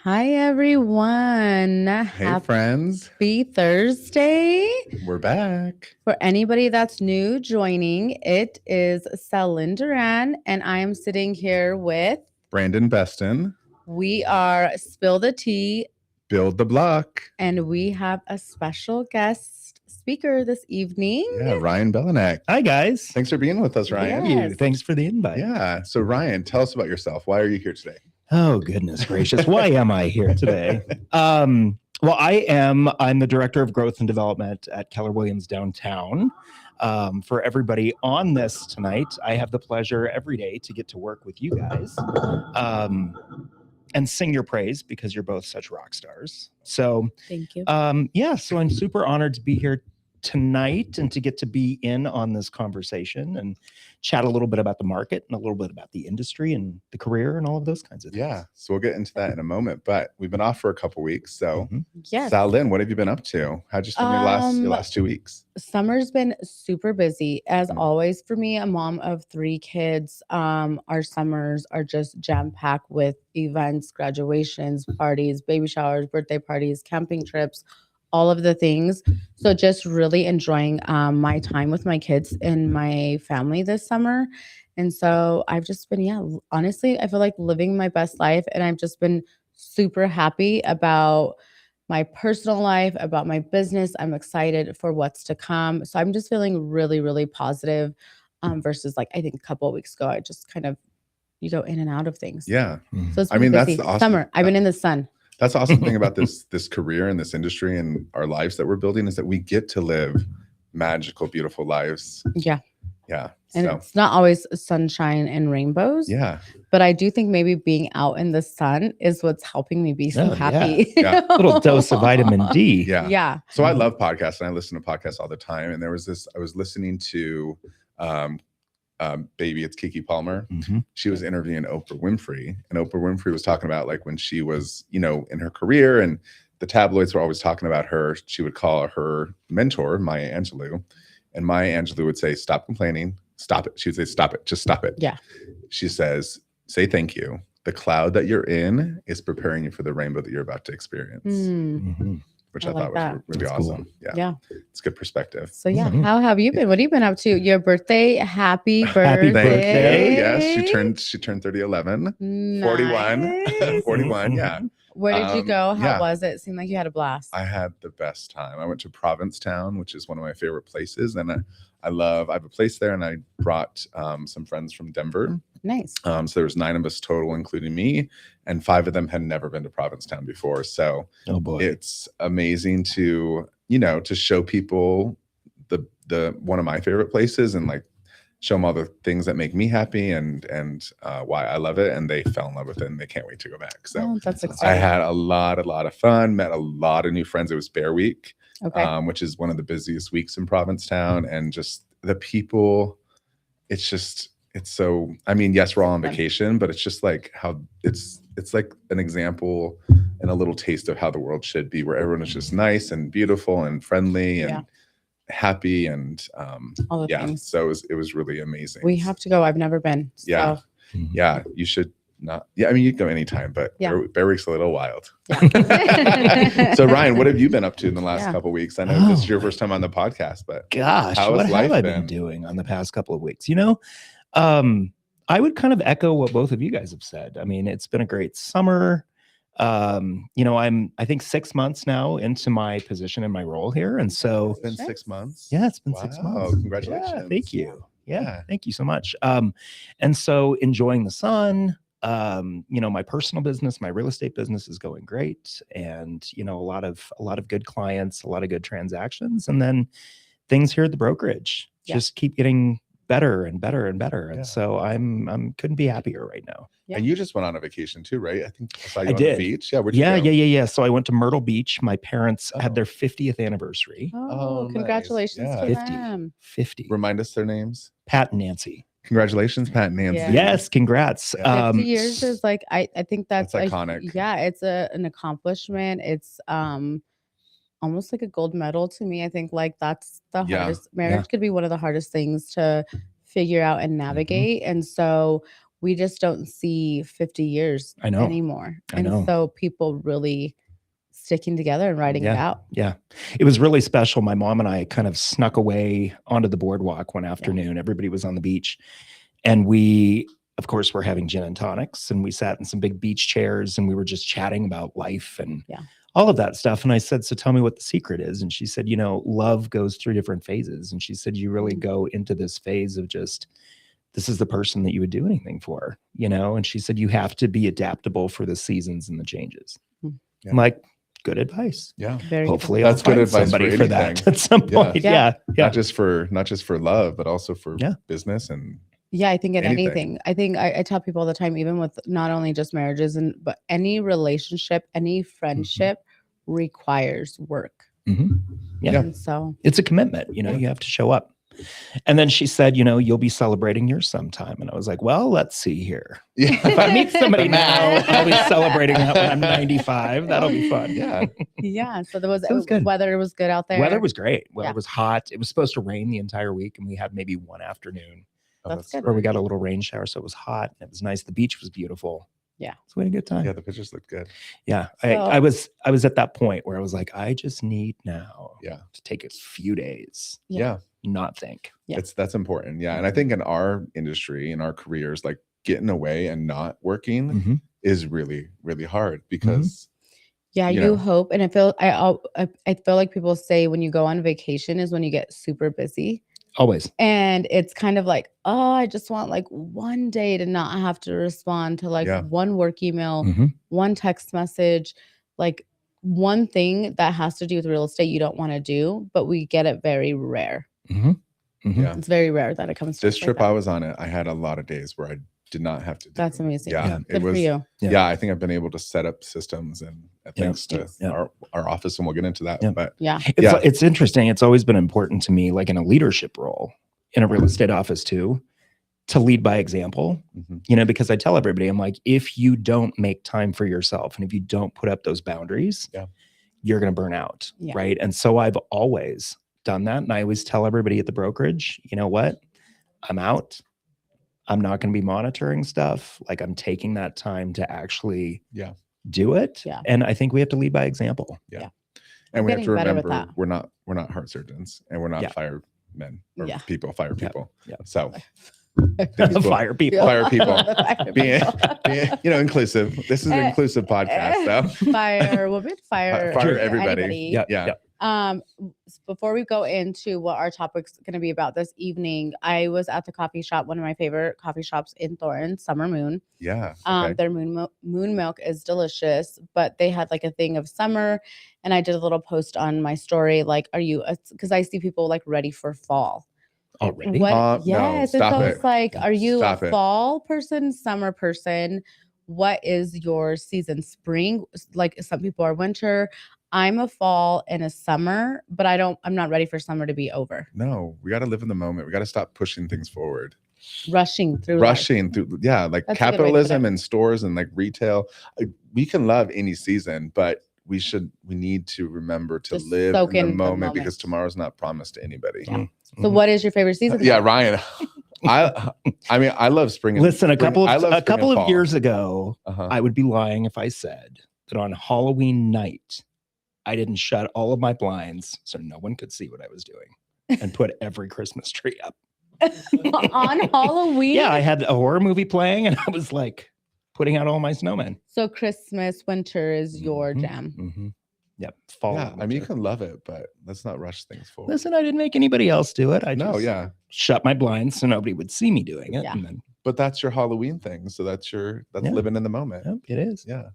Hi, everyone. Hey, friends. Happy Thursday. We're back. For anybody that's new joining, it is SalLynn Duran, and I am sitting here with Brandon Beston. We are Spill the Tea. Build the Block. And we have a special guest speaker this evening. Yeah, Ryan Belinak. Hi, guys. Thanks for being with us, Ryan. Yes. Thank you. Thanks for the invite. Yeah. So, Ryan, tell us about yourself. Why are you here today? Oh, goodness gracious. Why am I here today? Well, I'm the director of growth and development at Keller Williams Downtown. For everybody on this tonight, I have the pleasure every day to get to work with you guys and sing your praise because you're both such rock stars. So thank you. So I'm super honored to be here tonight and to get to be in on this conversation and chat a little bit about the market and a little bit about the industry and the career and all of those kinds of things. Yeah. So we'll get into that in a moment, but we've been off for a couple weeks. So Yes. SalLynn, what have you been up to? How'd you spend your last 2 weeks? Summer's been super busy as always for me, a mom of 3 kids. Our summers are just jam-packed with events, graduations, parties, baby showers, birthday parties, camping trips, all of the things. So just really enjoying my time with my kids and my family this summer. And so I've just been, honestly, I feel like living my best life. And I've just been super happy about my personal life, about my business. I'm excited for what's to come. So I'm just feeling really, really positive versus like, I think a couple of weeks ago, I just kind of, you go in and out of things. Yeah. So it's been busy. That's awesome. Summer. I've been in the sun. That's the awesome thing about this career and this industry and our lives that we're building is that we get to live magical, beautiful lives. Yeah. Yeah. And it's not always sunshine and rainbows. Yeah. But I do think maybe being out in the sun is what's helping me be so happy. Yeah. A little dose of vitamin D. Yeah. Yeah. So I love podcasts and I listen to podcasts all the time. And there was I was listening to Baby, it's Kiki Palmer. Mm-hmm. She was interviewing Oprah Winfrey, and Oprah Winfrey was talking about like when she was, in her career and the tabloids were always talking about her. She would call her mentor, Maya Angelou, and Maya Angelou would say, "Stop complaining, stop it." She would say, "Stop it, just stop it." Yeah. She says, "Say thank you. The cloud that you're in is preparing you for the rainbow that you're about to experience." Mm-hmm. Which I I thought like was really That's awesome. cool. Yeah. It's good perspective. So how have you been? What have you been up to? Your birthday, happy birthday. Happy birthday. Yes, she turned 30/11. Nice. 41. 41, yeah. Where did you go? How yeah. was it? Seemed like you had a blast. I had the best time. I went to Provincetown, which is one of my favorite places. And I have a place there, and I brought some friends from Denver. Nice. So there was 9 of us total, including me, and 5 of them had never been to Provincetown before. So it's amazing to, to show people the one of my favorite places and like show them all the things that make me happy and why I love it. And they fell in love with it and they can't wait to go back. So that's exciting. I had a lot of fun, met a lot of new friends. It was Bear Week, which is one of the busiest weeks in Provincetown, and just the people, it's so, yes, we're all on vacation, but it's just like how it's like an example and a little taste of how the world should be, where everyone is just nice and beautiful and friendly and happy and all the things. So it was really amazing. We have to go. I've never been. So. Yeah, you should not. Yeah, you can go anytime, but Bear Week's a little wild. Yeah. So Ryan, what have you been up to in the last couple of weeks? I know this is your first time on the podcast, but gosh, what have I been doing on the past couple of weeks? I would kind of echo what both of you guys have said. It's been a great summer. I'm I think 6 months now into my position and my role here. And so it's been 6 months. Yeah, it's been 6 months. Congratulations. Yeah, thank you. Yeah, thank you so much. And so enjoying the sun, my personal business, my real estate business is going great. And, a lot of good clients, a lot of good transactions, and then things here at the brokerage just keep getting better and better and better. And so I'm couldn't be happier right now. Yeah. And you just went on a vacation too, right? I think I saw you on did. the beach. Yeah. Where'd you go? Yeah. So I went to Myrtle Beach. My parents had their 50th anniversary. Oh, congratulations nice. to them. 50. Remind us their names. Pat and Nancy. Congratulations, Pat and Nancy. Yeah. Yes, congrats. 50 years is like, I think that's iconic. It's an accomplishment. It's almost like a gold medal to me. I think like that's the hardest. Marriage could be one of the hardest things to figure out and navigate. And so we just don't see 50 years I know. anymore. I know. And so people really sticking together and writing it out. Yeah. It was really special. My mom and I kind of snuck away onto the boardwalk one afternoon. Everybody was on the beach. And we, of course, were having gin and tonics. And we sat in some big beach chairs and we were just chatting about life and all of that stuff. And I said, so tell me what the secret is. And she said, love goes through different phases. And she said, you really go into this phase of just, this is the person that you would do anything for, And she said, you have to be adaptable for the seasons and the changes. Yeah. I'm like, good advice. Yeah. Hopefully that's I'll good find advice somebody for for that at some point. Yeah. Not just for love, but also for business and I think in anything. I think I tell people all the time, even with not only just marriages but any relationship, any friendship requires work. Yeah. And so it's a commitment, you have to show up. And then she said, you'll be celebrating yours sometime. And I was like, well, let's see here. If I meet somebody now, I'll be celebrating that when I'm 95. That'll be fun. Yeah. So there was good. Weather was good out there. Weather was great. Weather was hot. It was supposed to rain the entire week. And we had maybe one afternoon that's good. where we got a little rain shower. So it was hot. And it was nice. The beach was beautiful. Yeah. So we had a good time. Yeah, the pictures looked good. Yeah. I was at that point where I was like, I just need now to take a few days. Yeah. Not think. Yeah. That's important. Yeah. And I think in our industry, in our careers, like getting away and not working is really, really hard because you hope. And I feel like people say when you go on vacation is when you get super busy. Always. And it's kind of like, oh, I just want like one day to not have to respond to like one work email, one text message, like one thing that has to do with real estate you don't want to do, but we get it very rare. Yeah. It's very rare that it comes to this trip I was on it. I had a lot of days where I did not have to do That's amazing. Yeah. Good for you. Yeah. I think I've been able to set up systems and thanks to our office, and we'll get into that. But it's interesting. It's always been important to me, like in a leadership role in a real estate office too, to lead by example, because I tell everybody, I'm like, if you don't make time for yourself and if you don't put up those boundaries, you're going to burn out. Right. And so I've always done that. And I always tell everybody at the brokerage, you know what? I'm out. I'm not going to be monitoring stuff. Like I'm taking that time to actually do it. Yeah. And I think we have to lead by example. Yeah. And we have to remember we're not heart surgeons and we're not firemen or fire people. Yeah. So fire people. Being inclusive. This is an inclusive podcast. So fire women, fire everybody. Yeah. Before we go into what our topic's going to be about this evening, I was at the coffee shop, one of my favorite coffee shops in Thornton, Summer Moon. Yeah. Their moon milk is delicious, but they had like a thing of summer, and I did a little post on my story, like, are you? Because I see people like ready for fall. Already? Yes. No, stop it. It's like, are you a fall person, summer person? What is your season? Spring? Like some people are winter. I'm a fall and a summer, but I'm not ready for summer to be over. No, we got to live in the moment. We got to stop pushing things forward. Rushing through. Yeah. Like that's capitalism and stores and like retail. We can love any season, but we need to remember to live in the moment because tomorrow's not promised to anybody. Yeah. So what is your favorite season? Yeah, Ryan. I love spring. Listen, a couple of years ago, I would be lying if I said that on Halloween night, I didn't shut all of my blinds so no one could see what I was doing and put every Christmas tree up. On Halloween? Yeah, I had a horror movie playing and I was like putting out all my snowmen. So Christmas, winter is your jam. Yep. Fall. Yeah, I mean, you can love it, but let's not rush things forward. Listen, I didn't make anybody else do it. I just shut my blinds so nobody would see me doing it. Yeah. And then, but that's your Halloween thing. So that's living in the moment. Yep, it is. Yeah.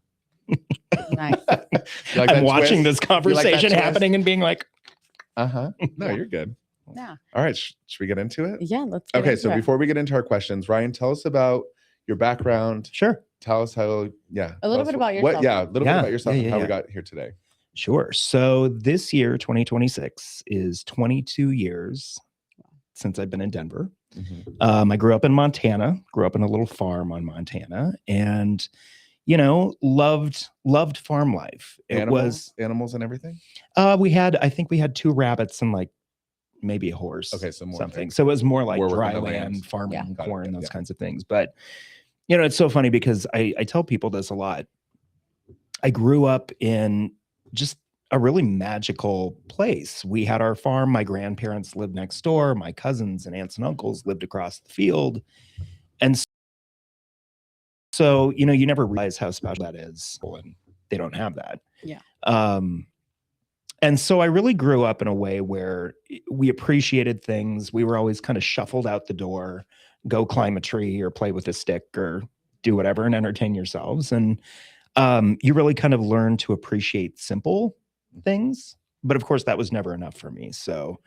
Nice. Like I'm watching this conversation happening and being like, No, you're good. Yeah. All right. Should we get into it? Yeah, let's get into it. Before we get into our questions, Ryan, tell us about your background. Sure. Tell us how, a little bit about yourself. A little bit about yourself and how we got here today. Sure. So this year, 2026, is 22 years since I've been in Denver. I grew up in Montana, grew up in a little farm on Montana, and loved farm life. Animals and everything. I think we had 2 rabbits and like maybe a horse. Okay, so more something. So it was more like dry land, farming, corn, those kinds of things. But It's so funny because I tell people this a lot. I grew up in just a really magical place. We had our farm. My grandparents lived next door. My cousins and aunts and uncles lived across the field. And so, you never realize how special that is. And they don't have that. Yeah. And so I really grew up in a way where we appreciated things. We were always kind of shuffled out the door, go climb a tree or play with a stick or do whatever and entertain yourselves. And you really kind of learn to appreciate simple things. But of course, that was never enough for me. So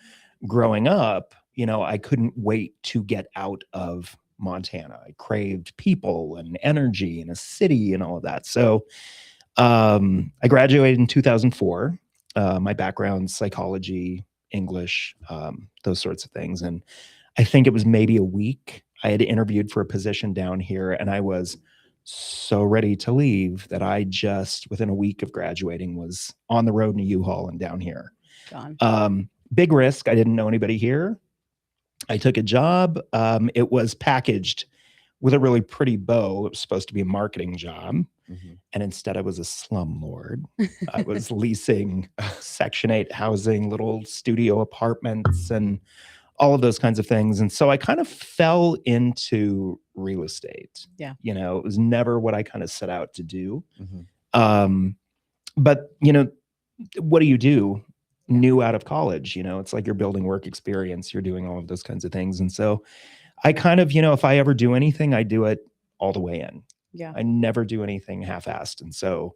growing up, I couldn't wait to get out of Montana. I craved people and energy and a city and all of that. So I graduated in 2004. My background's psychology, English, those sorts of things. And I think it was maybe a week. I had interviewed for a position down here and I was so ready to leave that I just, within a week of graduating, was on the road in a U-Haul and down here. Gone. Big risk. I didn't know anybody here. I took a job. It was packaged with a really pretty bow. It was supposed to be a marketing job. Mm-hmm. And instead I was a slumlord. I was leasing Section 8 housing, little studio apartments and all of those kinds of things. And so I kind of fell into real estate. Yeah. It was never what I kind of set out to do. Mm-hmm. But, what do you do new out of college? It's like you're building work experience. You're doing all of those kinds of things. And so I kind of, if I ever do anything, I do it all the way in. Yeah. I never do anything half-assed. And so,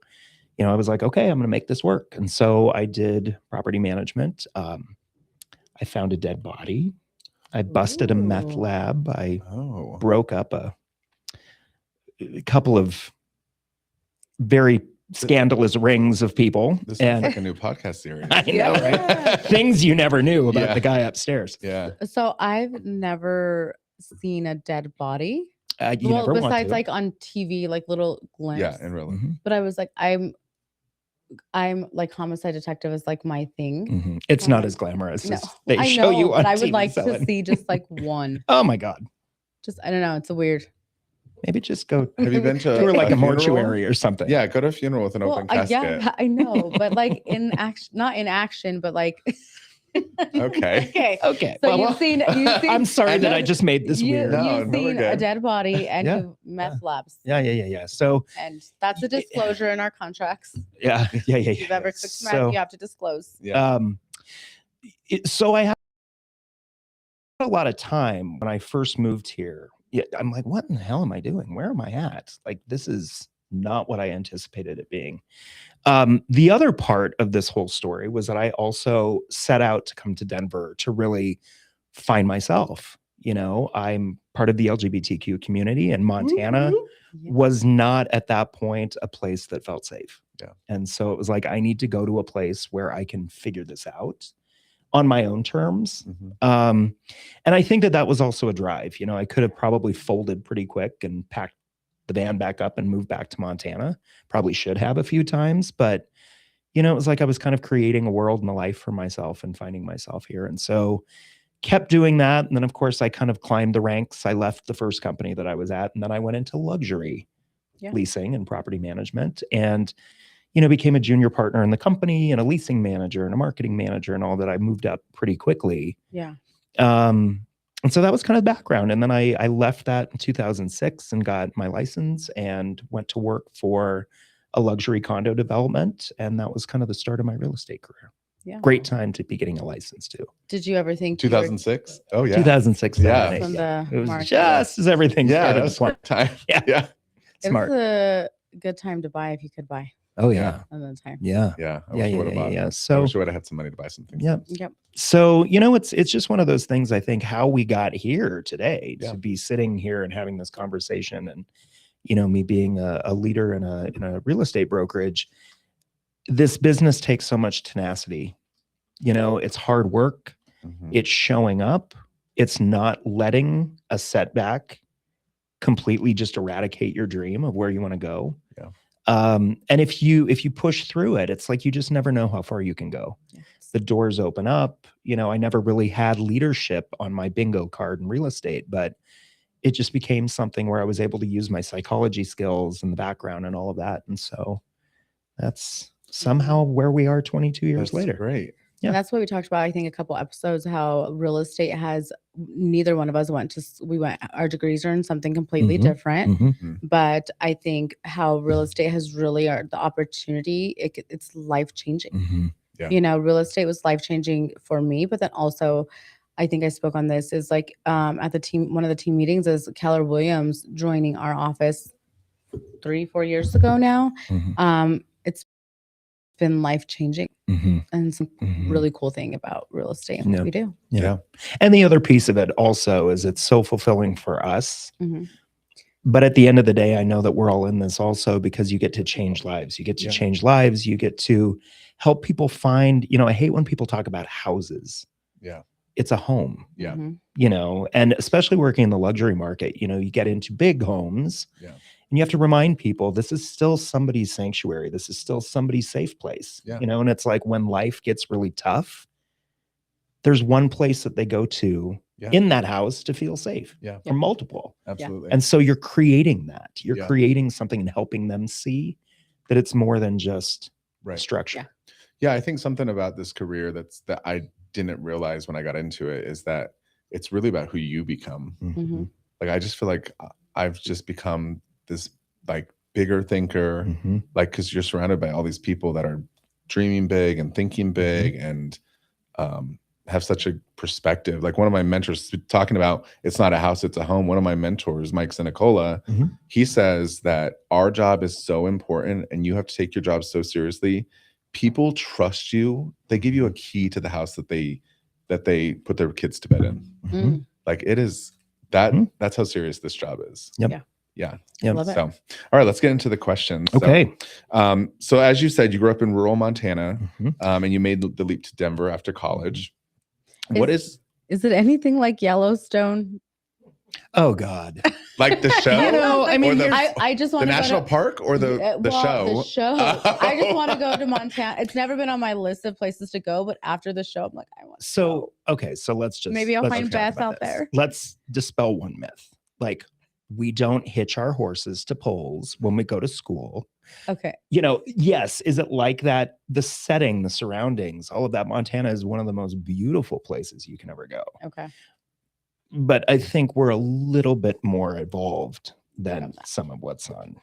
I was like, okay, I'm going to make this work. And so I did property management. I found a dead body. I busted a meth Ooh. lab. I broke up a couple of very scandalous rings of people. This is like a new podcast series. I know, right? Things you never knew about the guy upstairs. Yeah. So I've never seen a dead body. Never want besides to. like on TV, like little glimpse. Yeah, and really. Mm-hmm. But I was like, I'm like homicide detective is like my thing. Mm-hmm. It's not as glamorous No, as they I show know, you on but I TV, would like to SalLynn. see just like one. Oh my God. Just I don't know. It's a weird. Maybe just go Have you been to to like a funeral? mortuary or something. Yeah, go to a funeral with an open casket. Yeah, I know, but like in action, not in action, but like. Okay. Okay. So Well, you've seen. I'm sorry that I just made this weird. You've No, we're seen a good. dead body and Yeah. you've meth labs. Yeah. So And that's a disclosure in our contracts. yeah. If you've ever cooked meth, you have to disclose. Yeah. So I had a lot of time when I first moved here. Yeah, I'm like, what in the hell am I doing? Where am I at? Like, this is not what I anticipated it being. The other part of this whole story was that I also set out to come to Denver to really find myself. I'm part of the LGBTQ community, and Montana was not at that point a place that felt safe. Yeah. And so it was like, I need to go to a place where I can figure this out on my own terms. Mm-hmm. And I think that was also a drive. I could have probably folded pretty quick and packed the van back up and moved back to Montana. Probably should have a few times, but it was like I was kind of creating a world and a life for myself and finding myself here. And so kept doing that. And then of course I kind of climbed the ranks. I left the first company that I was at, and then I went into luxury leasing and property management, and became a junior partner in the company and a leasing manager and a marketing manager and all that. I moved up pretty quickly. Yeah. And so that was kind of the background. And then I left that in 2006 and got my license and went to work for a luxury condo development. And that was kind of the start of my real estate career. Yeah. Great time to be getting a license too. Did you ever think you were 2006? Oh yeah. 2006. Yeah. 2008, from yeah. the It was market? just as everything Yeah, started that to was slump. time. Yeah. Yeah. It Smart. was a good time to buy if you could buy Oh yeah. at the time. Yeah. Yeah. I Yeah, wish I yeah, would have yeah, bought yeah. it. I So- wish I would have had some money to buy some things. Yeah. Yep. So, it's just one of those things. I think how we got here today Yeah. to be sitting here and having this conversation, and me being a leader in a real estate brokerage, this business takes so much tenacity. It's hard work. Mhm. It's showing up. It's not letting a setback completely just eradicate your dream of where you want to go. Yeah. And if you push through it, it's like you just never know how far you can go. Yes. The doors open up. I never really had leadership on my bingo card in real estate, but it just became something where I was able to use my psychology skills and the background and all of that. And so that's somehow where we are 22 years later. Great. Yeah. And that's what we talked about, I think, a couple episodes, how real estate has, neither one of us our degrees are in something completely different. But I think how real estate has really the opportunity, it's life-changing. Yeah. You know, real estate was life-changing for me, but then also, I think I spoke on this, is like at one of the team meetings is Keller Williams joining our office 3-4 years ago now. It's been life-changing. And some really cool thing about real estate and what we do. Yeah. And the other piece of it also is it's so fulfilling for us. But at the end of the day, I know that we're all in this also because you get to change lives. You get to change lives. You get to help people find, I hate when people talk about houses. Yeah. It's a home. Yeah. And especially working in the luxury market, you get into big homes. Yeah. And you have to remind people this is still somebody's sanctuary. This is still somebody's safe place. Yeah. And it's like when life gets really tough, there's one place that they go to in that house to feel safe. Yeah. Or multiple. Absolutely. And so you're creating that. You're creating something and helping them see that it's more than just structure. Yeah. I think something about this career that I didn't realize when I got into it is that it's really about who you become. Like, I just feel like I've just become this like bigger thinker, like, because you're surrounded by all these people that are dreaming big and thinking big and have such a perspective. Like one of my mentors talking about, it's not a house, it's a home. One of my mentors, Mike Sinicola, he says that our job is so important and you have to take your job so seriously. People trust you. They give you a key to the house that they put their kids to bed in. Like it is that's how serious this job is. Yeah. Love it. So, all right, let's get into the questions. Okay. So as you said, you grew up in rural Montana, and you made the leap to Denver after college. Is it anything like Yellowstone? Oh God. Like the show? I mean, I just want the to national park or the show? The show. I just want to go to Montana. It's never been on my list of places to go, but after the show, I'm like, I want to go. Okay, so let's maybe I'll find Beth out this. there. Let's dispel one myth. Like, we don't hitch our horses to poles when we go to school. Okay. Yes. Is it like that? The setting, the surroundings, all of that. Montana is one of the most beautiful places you can ever go. Okay. But I think we're a little bit more evolved than some of what's on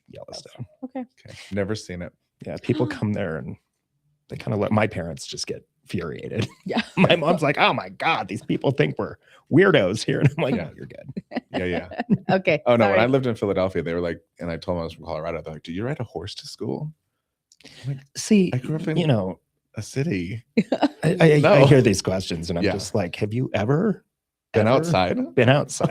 Yellowstone. Okay. Never seen it. Yeah. People come there and they kind of let my parents just get infuriated. Yeah. My mom's like, oh my God, these people think we're weirdos here. And I'm like, no, you're good. Yeah. Okay. Oh no, sorry. when I lived in Philadelphia, they were like, and I told them I was from Colorado, they're like, do you ride a horse to school? Like, see, I grew up in a city. I hear these questions and I'm just like, have you ever been outside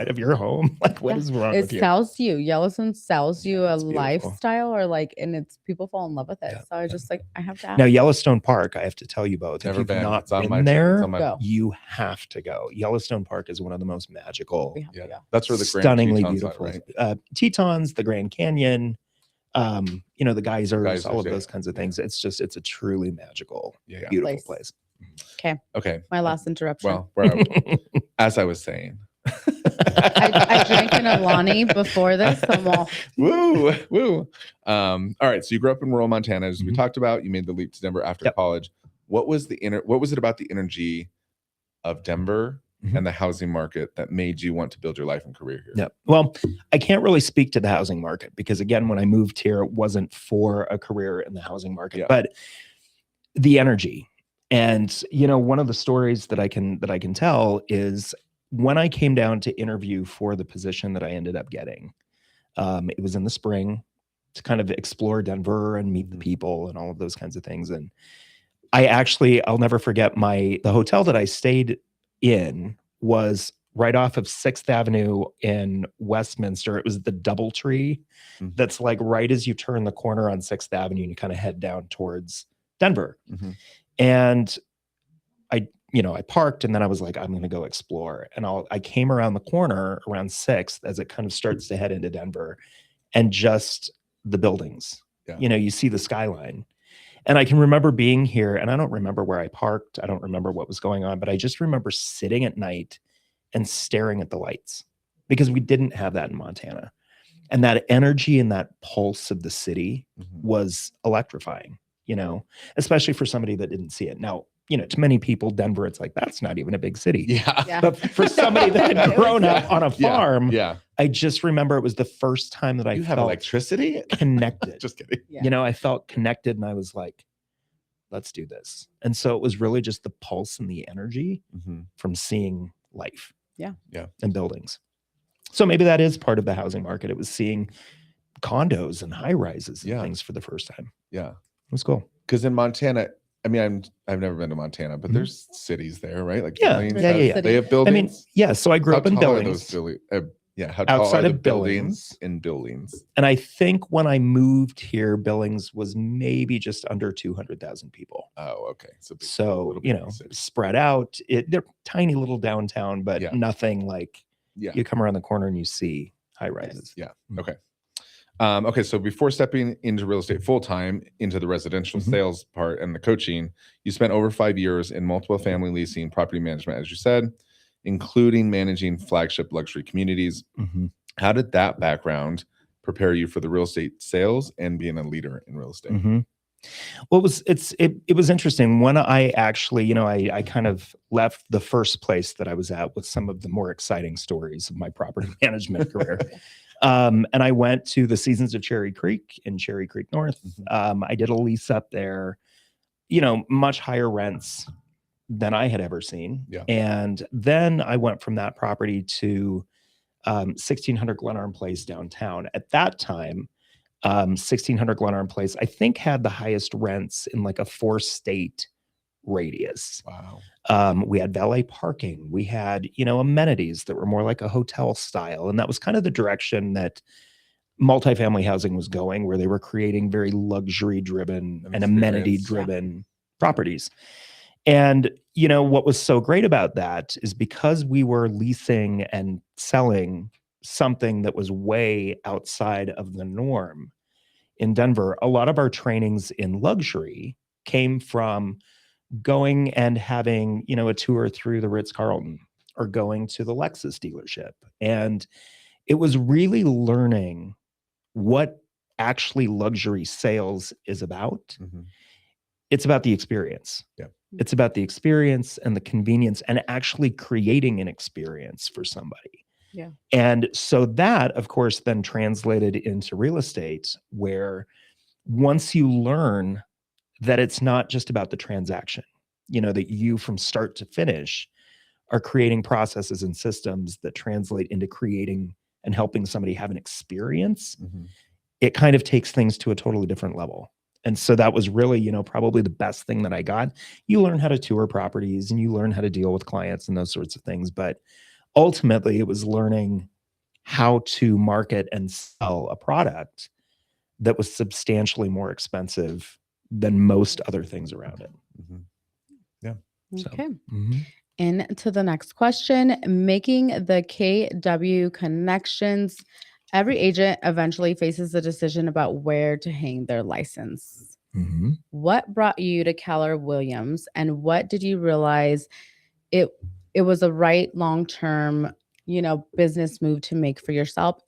of your home? Like, what is wrong with you? It sells you. Yellowstone sells you a lifestyle, or like, and it's people fall in love with it. Yeah, so I just like, I have to ask. Now, Yellowstone Park, I have to tell you both. Never if you've been. not It's on been there, Go. you have to go. Yellowstone Park is one of the most magical, We have to go. That's where the Grand stunningly Tetons beautiful, are, right? Tetons, the Grand Canyon, the geysers, all of yeah. those kinds of things. It's a truly magical, Yeah. beautiful place. Okay. My last interruption. Well, where as I was saying, I drank an Alani before this. So I'm all, woo. All right. So you grew up in rural Montana, as we talked about. You made the leap to Denver after college. What was it about the energy of Denver and the housing market that made you want to build your life and career here? Yeah. Well, I can't really speak to the housing market because again, when I moved here, it wasn't for a career in the housing market, but the energy. And one of the stories that I can tell is when I came down to interview for the position that I ended up getting, it was in the spring to kind of explore Denver and meet the people and all of those kinds of things. And I'll never forget the hotel that I stayed in was right off of 6th Avenue in Westminster. It was the DoubleTree. That's like right as you turn the corner on 6th Avenue and you kind of head down towards Denver. And I parked and then I was like, I'm going to go explore. And I came around the corner around 6th as it kind of starts to head into Denver and just the buildings, you see the skyline. And I can remember being here and I don't remember where I parked. I don't remember what was going on, but I just remember sitting at night and staring at the lights because we didn't have that in Montana. And that energy and that pulse of the city was electrifying, especially for somebody that didn't see it. Now, to many people, Denver, it's like, that's not even a big city. Yeah. But for somebody that had grown up on a farm, yeah. I just remember it was the first time that I have felt electricity connected. Just kidding. Yeah. I felt connected, and I was like, let's do this. And so it was really just the pulse and the energy from seeing life. Yeah. And buildings. So maybe that is part of the housing market. It was seeing condos and high rises and things for the first time. Yeah. It was cool. Because in Montana, I mean, I've never been to Montana, but there's cities there, right? Like Yeah. Billings Yeah. They have buildings. I mean, yeah. So I grew up in Billings. How tall outside are the of Billings. in Billings? And I think when I moved here, Billings was maybe just under 200,000 people. Oh, okay. So spread out. They're tiny little downtown, but nothing like you come around the corner and you see high rises. Yeah. Okay. Okay. So before stepping into real estate full time, into the residential sales part and the coaching, you spent over 5 years in multiple family leasing, property management, as you said, including managing flagship luxury communities. How did that background prepare you for the real estate sales and being a leader in real estate? Well, it was interesting when I actually, I kind of left the first place that I was at with some of the more exciting stories of my property management career. And I went to the Seasons of Cherry Creek in Cherry Creek North. I did a lease up there, much higher rents than I had ever seen. Yeah. And then I went from that property to 1600 Glenarm Place downtown. At that time, 1600 Glenarm Place, I think, had the highest rents in like a 4-state radius. Wow. We had valet parking. We had, amenities that were more like a hotel style. And that was kind of the direction that multifamily housing was going, where they were creating very luxury driven and amenity driven properties. And, what was so great about that is because we were leasing and selling something that was way outside of the norm in Denver, a lot of our trainings in luxury came from going and having, a tour through the Ritz-Carlton or going to the Lexus dealership. And it was really learning what actually luxury sales is about. It's about the experience. Yeah. It's about the experience and the convenience and actually creating an experience for somebody. Yeah. And so that, of course, then translated into real estate, where once you learn that it's not just about the transaction, that you from start to finish are creating processes and systems that translate into creating and helping somebody have an experience, it kind of takes things to a totally different level. And so that was really, probably the best thing that I got. You learn how to tour properties and you learn how to deal with clients and those sorts of things. But ultimately, it was learning how to market and sell a product that was substantially more expensive than most other things around it. Yeah. Okay. Into the next question, making the KW connections. Every agent eventually faces a decision about where to hang their license. What brought you to Keller Williams, and what did you realize it was a right long-term, business move to make for yourself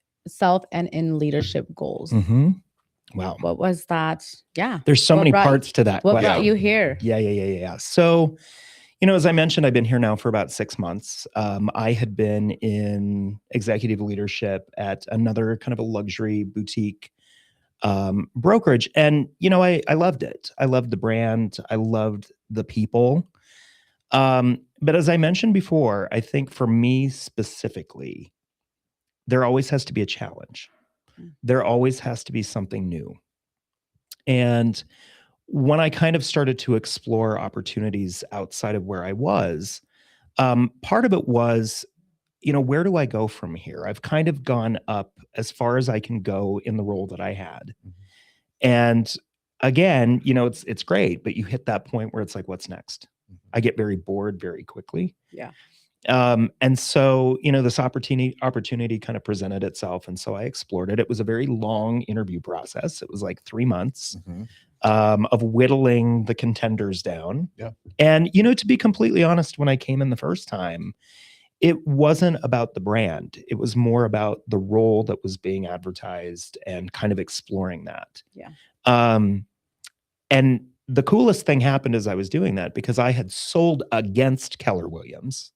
and in leadership goals? Wow. What was that? Yeah. There's so many parts to that. What brought you here? Yeah. So, as I mentioned, I've been here now for about 6 months. I had been in executive leadership at another kind of a luxury boutique brokerage. And, I loved it. I loved the brand. I loved the people. But as I mentioned before, I think for me specifically, there always has to be a challenge. There always has to be something new. And when I kind of started to explore opportunities outside of where I was, part of it was, where do I go from here? I've kind of gone up as far as I can go in the role that I had. And again, it's great, but you hit that point where it's like, what's next? I get very bored very quickly. Yeah. And so, this opportunity kind of presented itself. And so I explored it. It was a very long interview process. It was like 3 months of whittling the contenders down. Yeah. And, to be completely honest, when I came in the first time, it wasn't about the brand. It was more about the role that was being advertised and kind of exploring that. Yeah. And the coolest thing happened as I was doing that, because I had sold against Keller Williams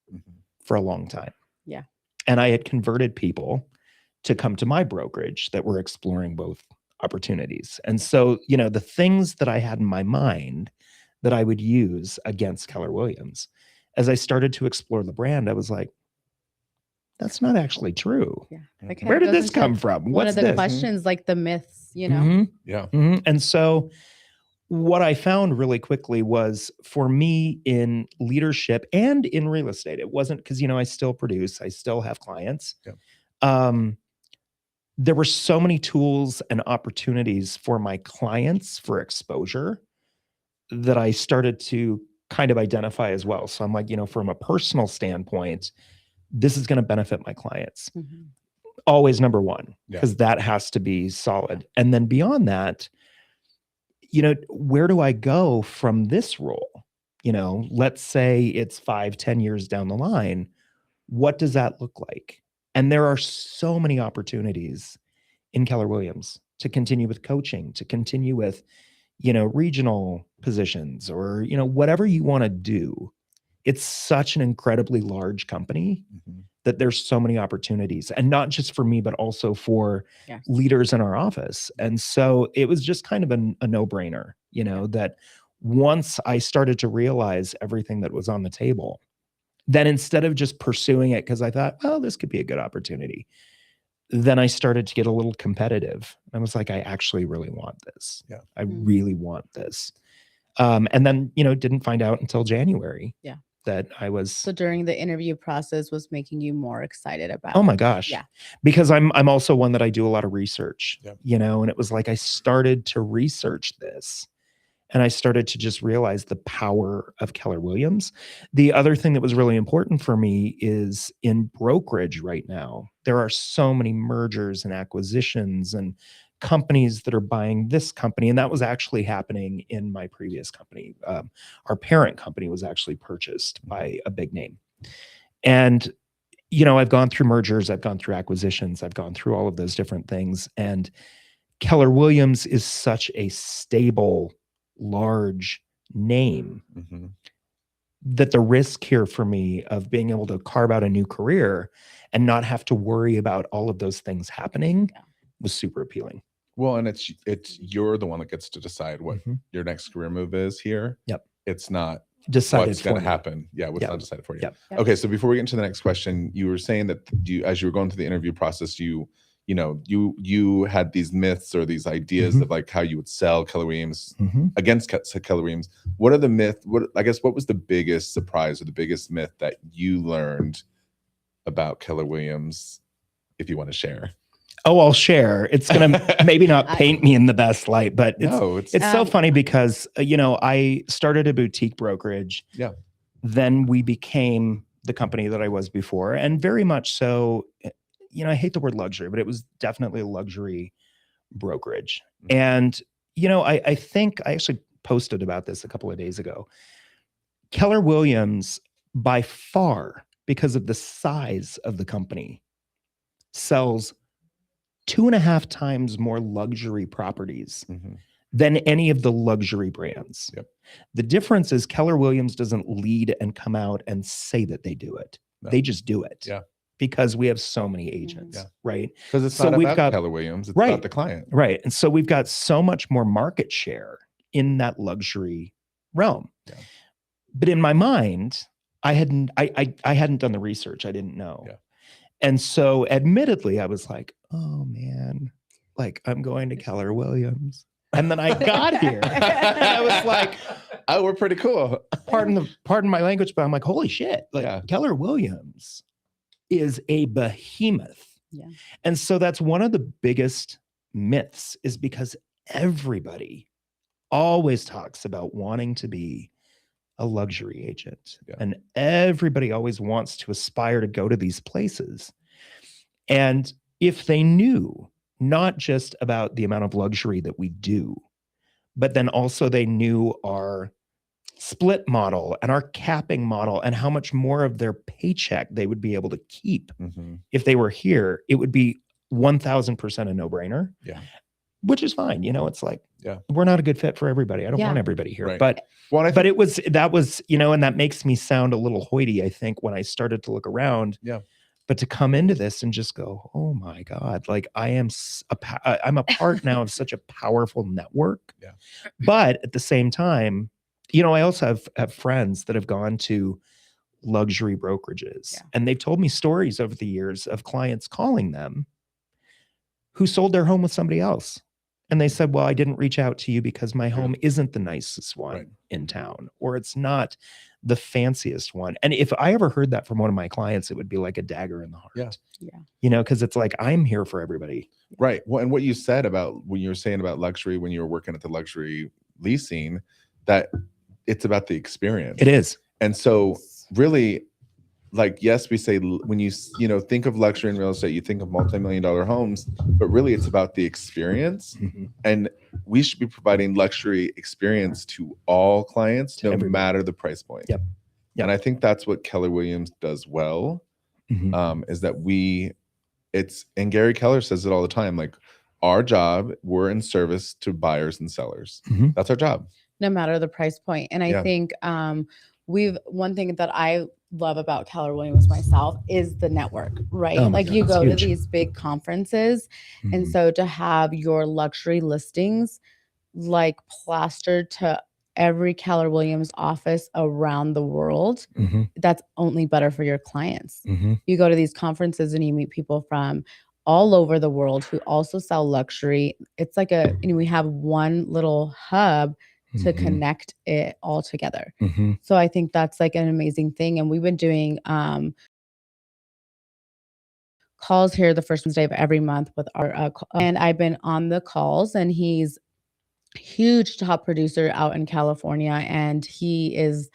for a long time. Yeah. And I had converted people to come to my brokerage that were exploring both opportunities. And so, you know, the things that I had in my mind that I would use against Keller Williams, as I started to explore the brand, I was like, that's not actually true. Yeah. Where did this come from? One What's of the this? questions, like the myths, you know? Mhm. Yeah. Mhm. And so what I found really quickly was, for me in leadership and in real estate, it wasn't because, you know, I still produce, I still have clients. Yeah. There were so many tools and opportunities for my clients for exposure that I started to kind of identify as well. So I'm like, you know, from a personal standpoint, this is going to benefit my clients. Mhm. Always number one, Yeah. because that has to be solid. And then beyond that, you know, where do I go from this role? You know, let's say it's 5-10 years down the line. What does that look like? And there are so many opportunities in Keller Williams to continue with coaching, to continue with, you know, regional positions, or, you know, whatever you want to do. It's such an incredibly large company that there's so many opportunities, and not just for me, but also for Yes. leaders in our office. And so it was just kind of a no-brainer, you know, that once I started to realize everything that was on the table, then instead of just pursuing it because I thought, oh, this could be a good opportunity, then I started to get a little competitive. I was like, I actually really want this. Yeah. I really want this. And then, you know, didn't find out until January. Yeah. That I was. So during the interview process was making you more excited about. Oh my gosh. Yeah. Because I'm also one that I do a lot of research, Yep. you know, and it was like I started to research this, and I started to just realize the power of Keller Williams. The other thing that was really important for me is in brokerage right now, there are so many mergers and acquisitions and companies that are buying this company. And that was actually happening in my previous company. Our parent company was actually purchased by a big name. And, you know, I've gone through mergers, I've gone through acquisitions, I've gone through all of those different things. And Keller Williams is such a stable, large name that the risk here for me of being able to carve out a new career and not have to worry about all of those things happening was super appealing. Well, and it's you're the one that gets to decide what your next career move is here. Yep. It's not decided what's going to happen. Yeah, what's not decided for you. Yep. Okay, so before we get into the next question, you were saying that as you were going through the interview process, you had these myths or these ideas of like how you would sell Keller Williams against Keller Williams. What are the myths? What was the biggest surprise or the biggest myth that you learned about Keller Williams, if you want to share? Oh, I'll share. It's going to maybe not paint me in the best light, but it's so funny because, you know, I started a boutique brokerage. Yeah. Then we became the company that I was before, and very much so, you know, I hate the word luxury, but it was definitely a luxury brokerage. And, you know, I think I actually posted about this a couple of days ago. Keller Williams, by far, because of the size of the company, sells 2.5 times more luxury properties than any of the luxury brands. Yep. The difference is Keller Williams doesn't lead and come out and say that they do it. No. They just do it. Yeah. Because we have so many agents, right? Because it's not about Keller Williams, it's about the client. Right. And so we've got so much more market share in that luxury realm. Yeah. But in my mind, I hadn't done the research. I didn't know. Yeah. And so admittedly, I was like, oh man, like I'm going to Keller Williams. And then I got here and I was like, oh, we're pretty cool. Pardon my language, but I'm like, holy shit. Like Keller Williams is a behemoth. Yeah. And so that's one of the biggest myths, is because everybody always talks about wanting to be a luxury agent. Yeah. And everybody always wants to aspire to go to these places. And if they knew not just about the amount of luxury that we do, but then also they knew our split model and our capping model and how much more of their paycheck they would be able to keep if they were here, it would be 1000% a no-brainer. Yeah. Which is fine. It's like, yeah, we're not a good fit for everybody. I don't want everybody here. Right. But well, that was, and that makes me sound a little hoity, I think, when I started to look around. Yeah. But to come into this and just go, oh my God, like I'm a part now of such a powerful network. Yeah. But at the same time, I also have friends that have gone to luxury brokerages, and they've told me stories over the years of clients calling them who sold their home with somebody else. And they said, well, I didn't reach out to you because my home isn't the nicest one in town, or it's not the fanciest one. And if I ever heard that from one of my clients, it would be like a dagger in the heart. Yeah. Because it's like, I'm here for everybody. Right. Well, and what you said about when you were saying about luxury, when you were working at the luxury leasing, that it's about the experience. It is. And so really, like, yes, we say when you think of luxury in real estate, you think of multi-million-dollar homes, but really it's about the experience. And we should be providing luxury experience to all clients, no matter the price point. Yep. And I think that's what Keller Williams does well, is that and Gary Keller says it all the time, like, our job, we're in service to buyers and sellers. That's our job. No matter the price point. And I think one thing that I love about Keller Williams myself is the network, right? Like you go to these big conferences, and so to have your luxury listings like plastered to every Keller Williams office around the world, that's only better for your clients. You go to these conferences and you meet people from all over the world who also sell luxury. It's like we have one little hub to connect it all together. So I think that's like an amazing thing. And we've been doing calls here the first Wednesday of every month with our and I've been on the calls, and he's a huge top producer out in California, and he is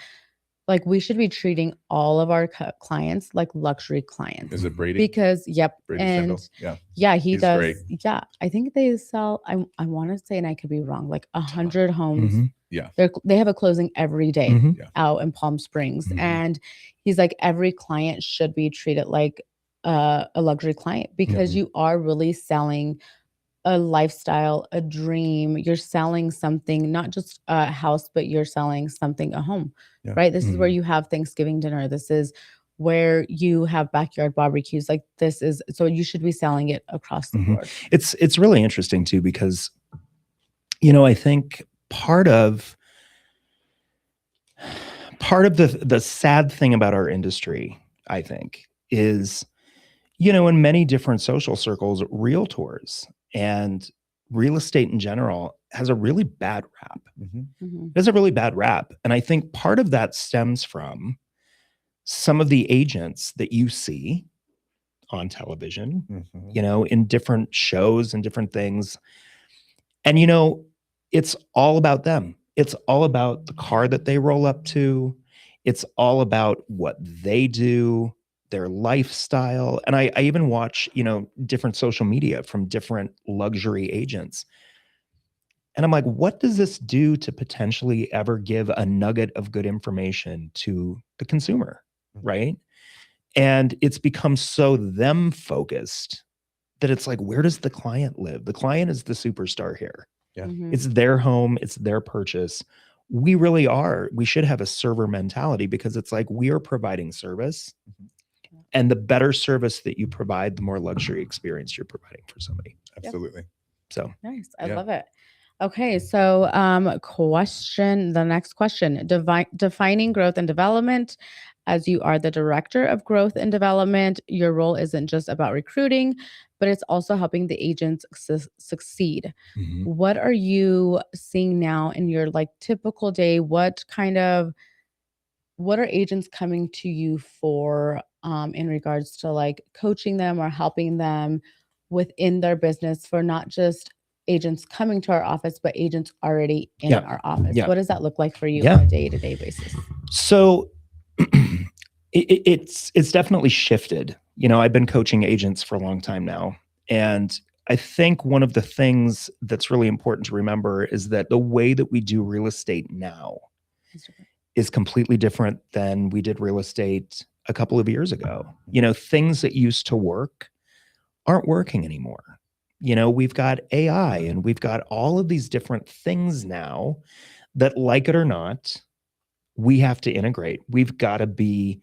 like, we should be treating all of our clients like luxury clients. Is it Brady? Because Brady and Sandel. he He's does. great. Yeah, I think they sell. I want to say, and I could be wrong, like 100 homes. Yeah, they have a closing every day out in Palm Springs, and he's like, every client should be treated like a luxury client, because you are really selling a lifestyle, a dream. You're selling something, not just a house, but you're selling something, a home, right? This is where you have Thanksgiving dinner. This is where you have backyard barbecues. Like so you should be selling it across the board. It's really interesting too, because, I think part of the sad thing about our industry, I think, is, in many different social circles, realtors and real estate in general has a really bad rap. It has a really bad rap. And I think part of that stems from some of the agents that you see on television, in different shows and different things. And, it's all about them. It's all about the car that they roll up to. It's all about what they do, their lifestyle. And I even watch, different social media from different luxury agents. And I'm like, what does this do to potentially ever give a nugget of good information to the consumer, right? And it's become so them focused that it's like, where does the client live? The client is the superstar here. Yeah. It's their home. It's their purchase. We should have a server mentality, because it's like, we are providing service. And the better service that you provide, the more luxury experience you're providing for somebody. Absolutely. So nice. I love it. Okay. So the next question, defining growth and development. As you are the director of growth and development, your role isn't just about recruiting, but it's also helping the agents succeed. What are you seeing now in your typical day? What are agents coming to you for in regards to coaching them or helping them within their business, for not just agents coming to our office, but agents already in our office? What does that look like for you on a day-to-day basis? So it's definitely shifted. I've been coaching agents for a long time now. And I think one of the things that's really important to remember is that the way that we do real estate now is completely different than we did real estate a couple of years ago. You know, things that used to work aren't working anymore. You know, we've got AI and we've got all of these different things now that, like it or not, we have to integrate. We've got to be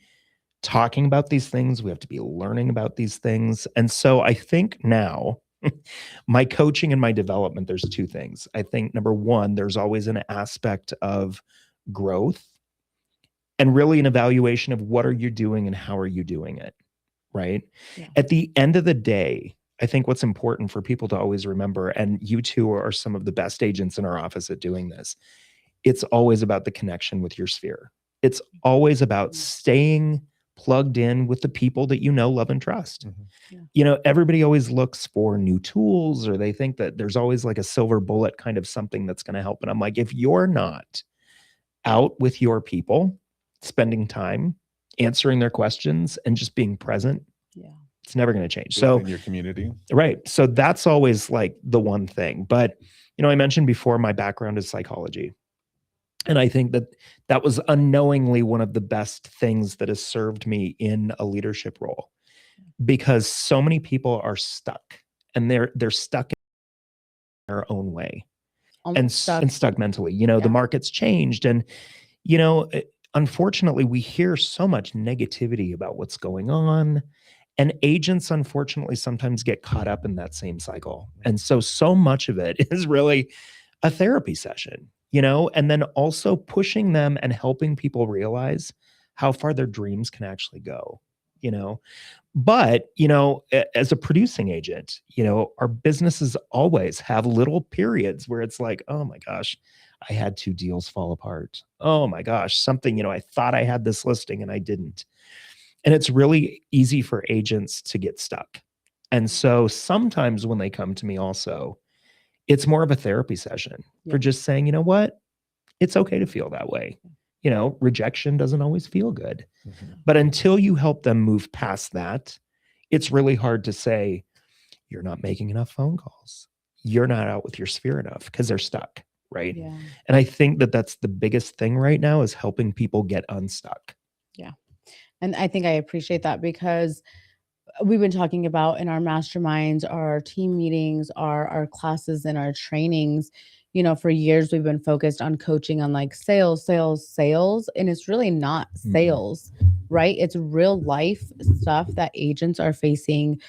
talking about these things. We have to be learning about these things. And so I think now my coaching and my development, there's two things. I think number one, there's always an aspect of growth and really an evaluation of what are you doing and how are you doing it, right? Yeah. At the end of the day, I think what's important for people to always remember, and you two are some of the best agents in our office at doing this, it's always about the connection with your sphere. It's always about staying plugged in with the people that you know, love, and trust. Yeah. You know, everybody always looks for new tools, or they think that there's always like a silver bullet kind of something that's going to help. And I'm like, if you're not out with your people, spending time, answering their questions, and just being present, it's never going to change. So in your community. Right. So that's always like the one thing. But, you know, I mentioned before, my background is psychology. And I think that that was unknowingly one of the best things that has served me in a leadership role, because so many people are stuck, and they're stuck in their own way and stuck mentally. You know, the market's changed, and, you know, unfortunately, we hear so much negativity about what's going on, and agents, unfortunately, sometimes get caught up in that same cycle. And so much of it is really a therapy session, you know, and then also pushing them and helping people realize how far their dreams can actually go, you know. But, you know, as a producing agent, you know, our businesses always have little periods where it's like, oh my gosh, I had 2 deals fall apart. Oh my gosh, something, you know, I thought I had this listing and I didn't. And it's really easy for agents to get stuck. And so sometimes when they come to me also, it's more of a therapy session for just saying, you know what, it's okay to feel that way. You know, rejection doesn't always feel good. But until you help them move past that, it's really hard to say, you're not making enough phone calls. You're not out with your sphere enough, because they're stuck, right? Yeah. And I think that that's the biggest thing right now, is helping people get unstuck. Yeah. And I think I appreciate that, because we've been talking about in our masterminds, our team meetings, our classes and our trainings, you know, for years we've been focused on coaching on like sales. And it's really not sales, right? It's real life stuff that agents are facing,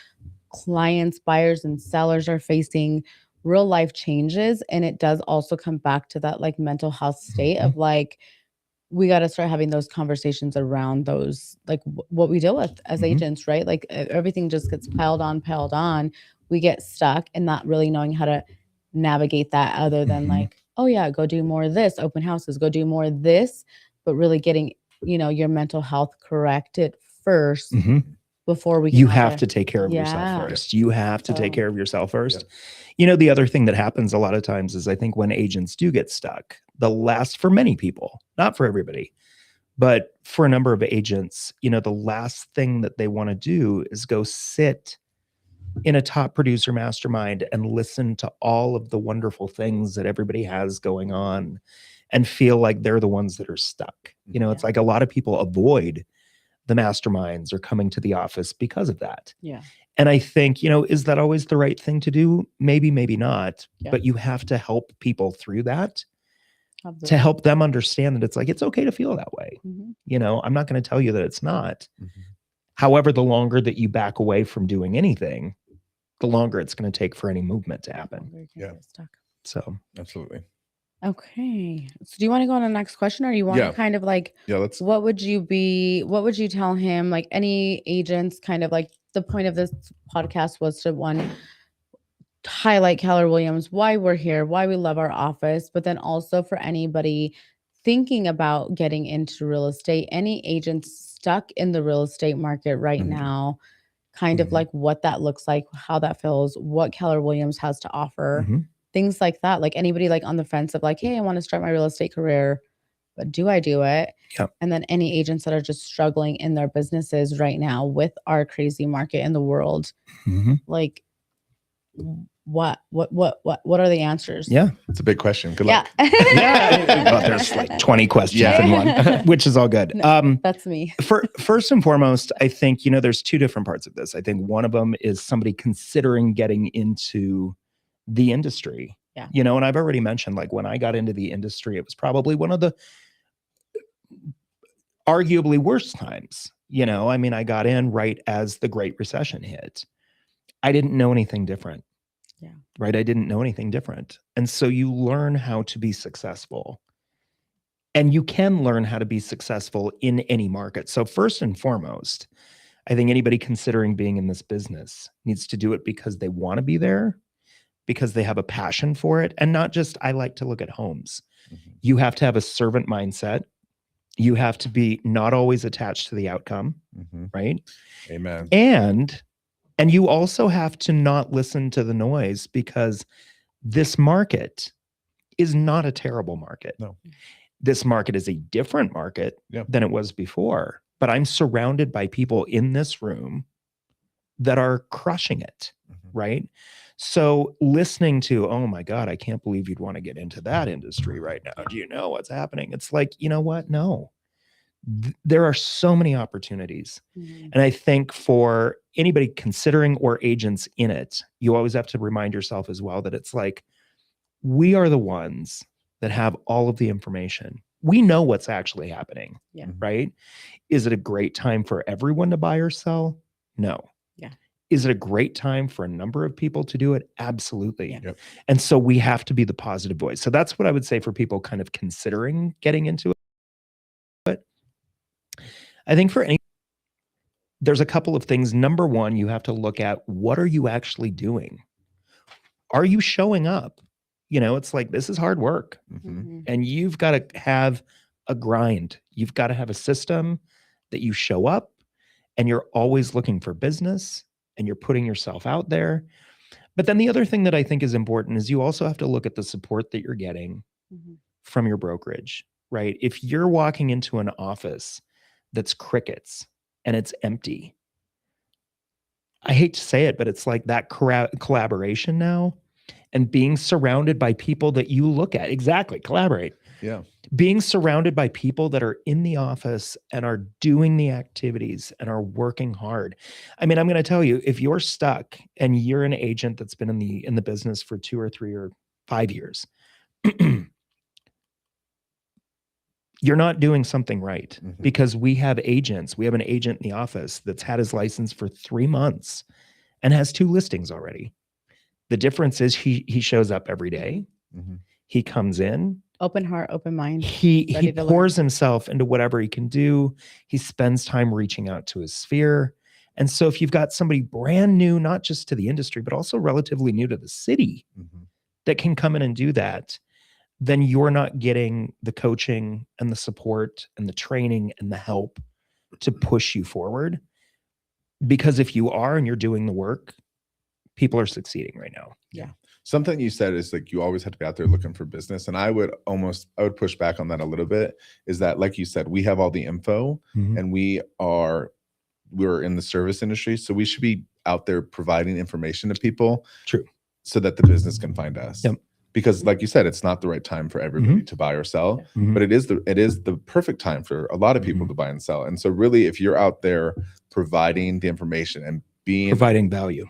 clients, buyers, and sellers are facing, real life changes. And it does also come back to that like mental health state of like, we got to start having those conversations around those, like what we deal with as agents, right? Like everything just gets piled on. We get stuck and not really knowing how to navigate that, other than like, oh yeah, go do more of this, open houses, go do more of this, but really getting, you know, your mental health corrected first before we can you have to take care of yourself first. You have to take care of yourself first. You know, the other thing that happens a lot of times is, I think when agents do get stuck, for many people, not for everybody, but for a number of agents, you know, the last thing that they want to do is go sit in a top producer mastermind and listen to all of the wonderful things that everybody has going on and feel like they're the ones that are stuck. You know, it's like a lot of people avoid the masterminds or coming to the office because of that. Yeah. And I think, you know, is that always the right thing to do? Maybe, maybe not. But you have to help people through that to help them understand that it's like, it's okay to feel that way. You know, I'm not going to tell you that it's not. However, the longer that you back away from doing anything, the longer it's going to take for any movement to happen. So absolutely. Okay. So do you want to go on the next question, or you want to kind of like, let's, what would you tell him? Like any agents, kind of like the point of this podcast was to highlight Keller Williams, why we're here, why we love our office, but then also for anybody thinking about getting into real estate, any agents stuck in the real estate market right now, kind of like what that looks like, how that feels, what Keller Williams has to offer. Things like that. Like anybody like on the fence of like, hey, I want to start my real estate career, but do I do it? And then any agents that are just struggling in their businesses right now with our crazy market in the world, like what are the answers? Yeah. It's a big question. Good Yeah. luck. Well, there's like 20 questions in one, which is all good. No, that's me. First and foremost, I think, there's two different parts of this. I think one of them is somebody considering getting into the industry. Yeah. And I've already mentioned, like, when I got into the industry, it was probably one of the arguably worst times. I got in right as the Great Recession hit. I didn't know anything different. Yeah. Right. I didn't know anything different. And so you learn how to be successful. And you can learn how to be successful in any market. So first and foremost, I think anybody considering being in this business needs to do it because they want to be there, because they have a passion for it, and not just, I like to look at homes. Mm-hmm. You have to have a servant mindset. You have to be not always attached to the outcome, right? Amen. And you also have to not listen to the noise, because this market is not a terrible market. No. This market is a different market than it was before, but I'm surrounded by people in this room that are crushing it, right? So listening to, oh my God, I can't believe you'd want to get into that industry right now. Do you know what's happening? It's like, you know what? No. There are so many opportunities. And I think for anybody considering or agents in it, you always have to remind yourself as well that it's like, we are the ones that have all of the information. We know what's actually happening, right? Is it a great time for everyone to buy or sell? No. Yeah. Is it a great time for a number of people to do it? Absolutely. Yeah. Yep. And so we have to be the positive voice. So that's what I would say for people kind of considering getting into it. But I think there's a couple of things. Number one, you have to look at, what are you actually doing? Are you showing up? It's like, this is hard work, and you've got to have a grind. You've got to have a system that you show up, and you're always looking for business, and you're putting yourself out there. But then the other thing that I think is important is you also have to look at the support that you're getting from your brokerage, right? If you're walking into an office that's crickets and it's empty, I hate to say it, but it's like that collaboration now, and being surrounded by people that you look at. Exactly. Collaborate. Yeah. Being surrounded by people that are in the office and are doing the activities and are working hard. I mean, I'm going to tell you, if you're stuck and you're an agent that's been in the business for 2 or 3 or 5 years, you're not doing something right, because we have agents. We have an agent in the office that's had his license for 3 months and has 2 listings already. The difference is he shows up every day. He comes in. Open heart, open mind. He pours himself into whatever he can do. He spends time reaching out to his sphere. And so if you've got somebody brand new, not just to the industry, but also relatively new to the city, that can come in and do that, then you're not getting the coaching and the support and the training and the help to push you forward. Because if you are and you're doing the work, people are succeeding right now. Yeah. Something you said is like, you always have to be out there looking for business. And I would push back on that a little bit, is that, like you said, we have all the info and we're in the service industry. So we should be out there providing information to people. True. So that the business can find us. Yep. Because like you said, it's not the right time for everybody to buy or sell, but it is the perfect time for a lot of people to buy and sell. And so really, if you're out there providing the information and providing value,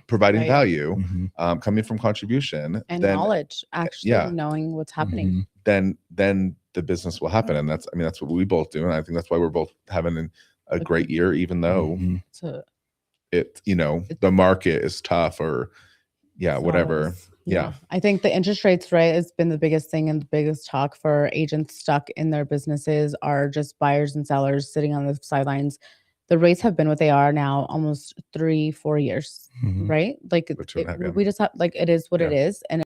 coming from contribution and knowledge, actually knowing what's happening, then the business will happen. And that's what we both do. And I think that's why we're both having a great year, even though the market is tough or whatever. Yeah. I think the interest rates, right, has been the biggest thing, and the biggest talk for agents stuck in their businesses are just buyers and sellers sitting on the sidelines. The rates have been what they are now almost 3-4 years, right? Like we just have, like, it is what it is. And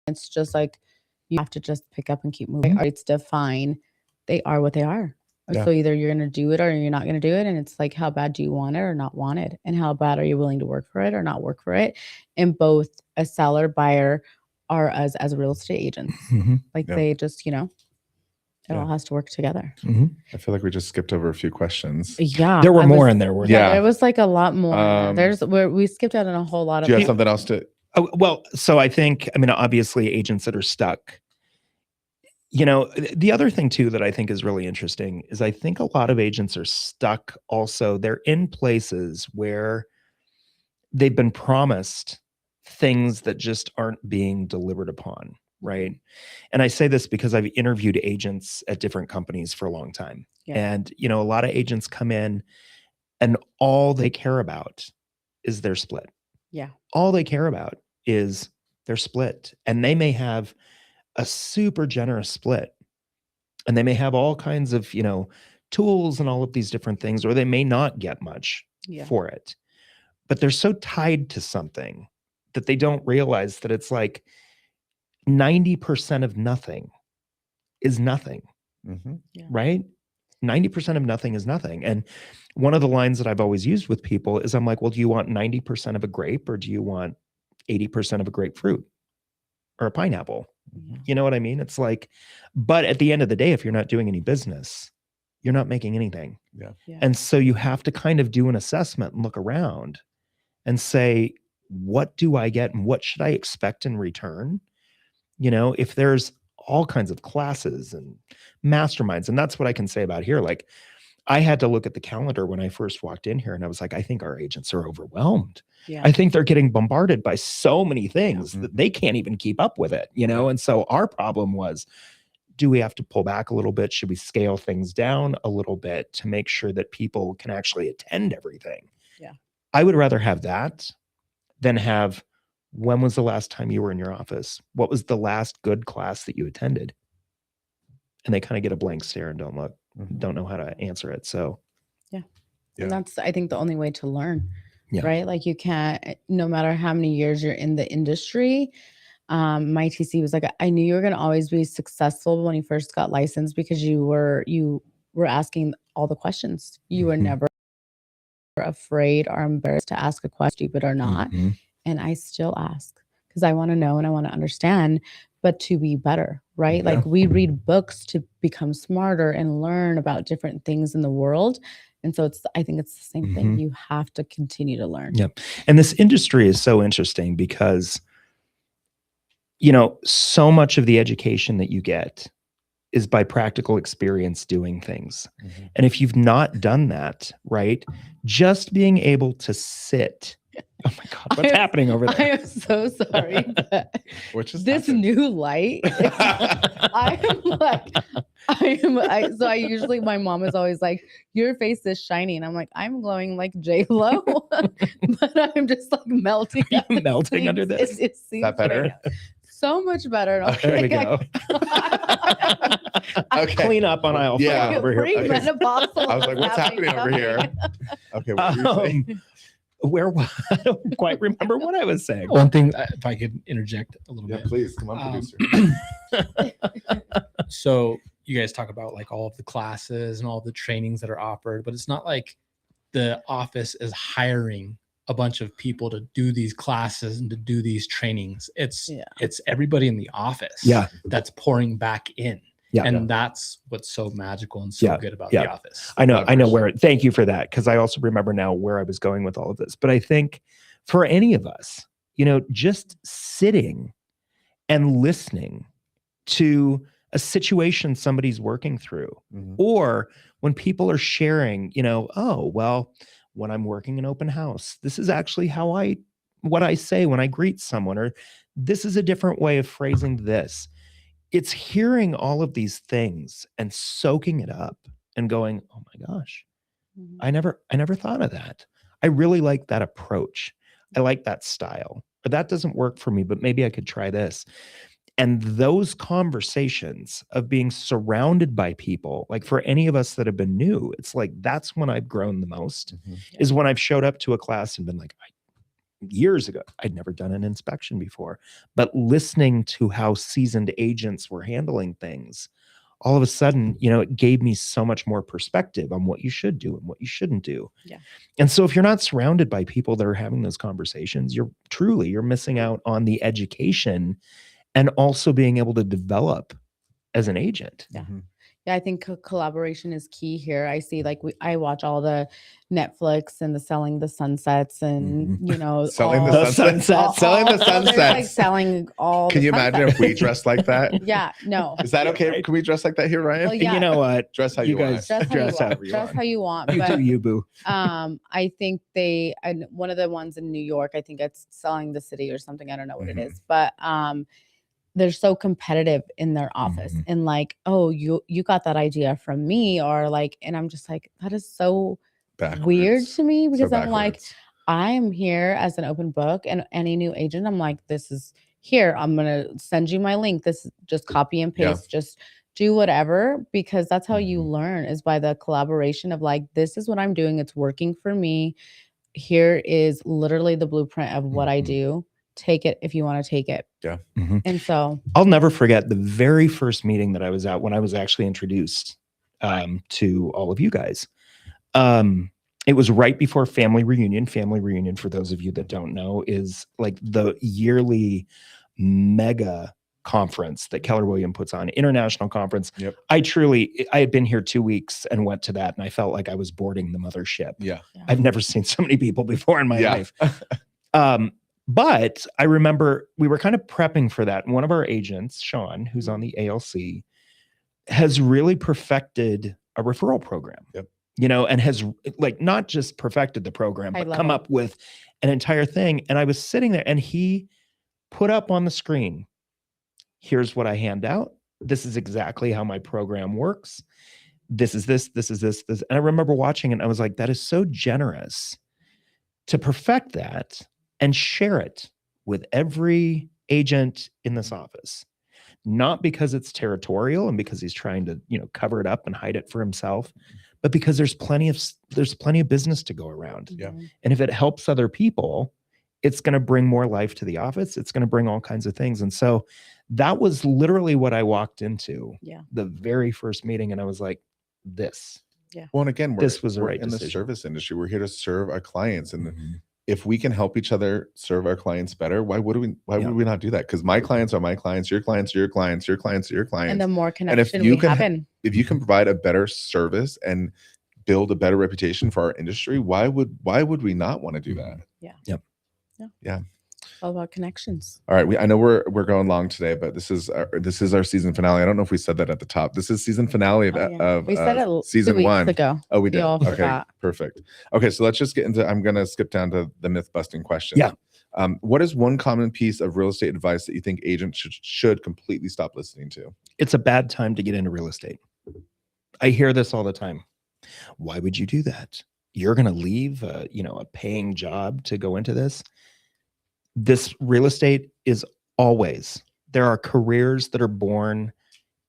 it's just like, you have to just pick up and keep moving. Rates define, they are what they are. Yeah. So either you're going to do it or you're not going to do it. And it's like, how bad do you want it or not want it? And how bad are you willing to work for it or not work for it? And both a seller, buyer, are as a real estate agent. Like they just, It all has to work together. I feel like we just skipped over a few questions. Yeah. There were more in there. Yeah. There was like a lot more. There's where we skipped out on a whole lot of. Do you have something else to? Well, so I think, I mean, obviously agents that are stuck, you know, the other thing too, that I think is really interesting is I think a lot of agents are stuck also. They're in places where they've been promised things that just aren't being delivered upon. Right. And I say this because I've interviewed agents at different companies for a long time. Yeah. And, you know, a lot of agents come in and all they care about is their split. Yeah. All they care about is their split. And they may have a super generous split. And they may have all kinds of, you know, tools and all of these different things, or they may not get much for it. But they're so tied to something that they don't realize that it's like 90% of nothing is nothing, right? 90% of nothing is nothing. And one of the lines that I've always used with people is I'm like, well, do you want 90% of a grape or do you want 80% of a grapefruit or a pineapple? You know what I mean? It's like, but at the end of the day, if you're not doing any business, you're not making anything. Yeah. And so you have to kind of do an assessment and look around and say, what do I get and what should I expect in return? You know, if there's all kinds of classes and masterminds, and that's what I can say about here. Like, I had to look at the calendar when I first walked in here and I was like, I think our agents are overwhelmed. Yeah. I think they're getting bombarded by so many things that they can't even keep up with it, you know? And so our problem was, do we have to pull back a little bit? Should we scale things down a little bit to make sure that people can actually attend everything? Yeah. I would rather have that than have, when was the last time you were in your office? What was the last good class that you attended? And they kind of get a blank stare and don't know how to answer it. So, yeah. And that's, I think, the only way to learn, right? Like, you can't, no matter how many years you're in the industry. My TC was like, I knew you were going to always be successful when you first got licensed because you were asking all the questions. You were never afraid or embarrassed to ask a question, stupid or not. And I still ask because I want to know and I want to understand, but to be better, right? Like, we read books to become smarter and learn about different things in the world. And so I think it's the same thing. You have to continue to learn. Yep. And this industry is so interesting because, you know, so much of the education that you get is by practical experience doing things. And if you've not done that, right, just being able to sit. Oh my God, what's happening over there? I am so sorry. Which is this new light. So I usually, my mom is always like, your face is shiny. And I'm like, I'm glowing like J-Lo, but I'm just like melting. Melting under this. Is that better? So much better. There we go. Clean up on aisle 5 over here. Menopausal. I was like, what's happening over here? Okay, what were you saying? I don't quite remember what I was saying. One thing, if I could interject a little bit. Please, come on, producer. So you guys talk about like all of the classes and all the trainings that are offered, but it's not like the office is hiring a bunch of people to do these classes and to do these trainings. It's everybody in the office that's pouring back in. And that's what's so magical and so good about the office. I know thank you for that. Cause I also remember now where I was going with all of this, but I think for any of us, you know, just sitting and listening to a situation somebody's working through, or when people are sharing, you know, oh, well, when I'm working an open house, this is actually what I say when I greet someone, or this is a different way of phrasing this. It's hearing all of these things and soaking it up and going, oh my gosh, I never thought of that. I really like that approach. I like that style. Or that doesn't work for me, but maybe I could try this. And those conversations of being surrounded by people, like for any of us that have been new, it's like, that's when I've grown the most, is when I've showed up to a class and been like, years ago, I'd never done an inspection before, but listening to how seasoned agents were handling things, all of a sudden, you know, it gave me so much more perspective on what you should do and what you shouldn't do. And so if you're not surrounded by people that are having those conversations, you're missing out on the education and also being able to develop as an agent. Yeah, I think collaboration is key here. I see, like, I watch all the Netflix and the Selling the Sunsets, and Selling all, the Sunsets. Selling the there's, like, Sunsets. selling all. Can the you imagine if we sunsets. dressed like that? Yeah, no. Is that okay? Right. Can we dress like that here, Ryan? Well, yeah. You know what? Dress how you you guys want. dress Dress however you want. how you want. You But do you, boo. I think and one of the ones in New York, I think it's Selling the City or something. I don't know what it is, but they're so competitive in their office, and like, oh, you got that idea from me, or like, and I'm just like, that is so weird to me, because I'm like, I'm here as an open book, and any new agent, I'm like, this is here. I'm gonna send you my link. This is just copy and paste. Just do whatever, because that's how you learn, is by the collaboration of like, this is what I'm doing. It's working for me. Here is literally the blueprint of what I do. Take it if you want to take it. Yeah. And so I'll never forget the very first meeting that I was at when I was actually introduced to all of you guys. It was right before family reunion. Family reunion, for those of you that don't know, is like the yearly mega conference that Keller Williams puts on, international conference. Yep. I had been here 2 weeks and went to that, and I felt like I was boarding the mothership. Yeah. I've never seen so many people before in my life. But I remember we were kind of prepping for that. And one of our agents, Sean, who's on the ALC, has really perfected a referral program. Yep. And has like not just perfected the program, but come up with an entire thing. And I was sitting there, and he put up on the screen, here's what I hand out. This is exactly how my program works. This is this. And I remember watching it, and I was like, that is so generous to perfect that and share it with every agent in this office. Not because it's territorial and because he's trying to, cover it up and hide it for himself, but because there's plenty of business to go around. Yeah. And if it helps other people, it's going to bring more life to the office. It's going to bring all kinds of things. And so that was literally what I walked into the very first meeting. And I was like, this. Yeah. Well, and again, this was we're right in decision. the service industry. We're here to serve our clients. And if we can help each other serve our clients better, why would we not do that? Because my clients are my clients, your clients are your clients, your clients are your clients. And the more connection we happen. If you can provide a better service and build a better reputation for our industry, why would we not want to do that? Yeah. Yep. Yeah. All about connections. All right. I know we're going long today, but this is our season finale. I don't know if we said that at the top. This is season finale of we said it season 2 weeks 1 ago. Oh, we did. all Okay, forgot. perfect. Okay, so let's just get into. I'm gonna skip down to the myth busting question. Yeah. What is one common piece of real estate advice that you think agents should completely stop listening to? It's a bad time to get into real estate. I hear this all the time. Why would you do that? You're going to leave a paying job to go into this. This real estate is always, there are careers that are born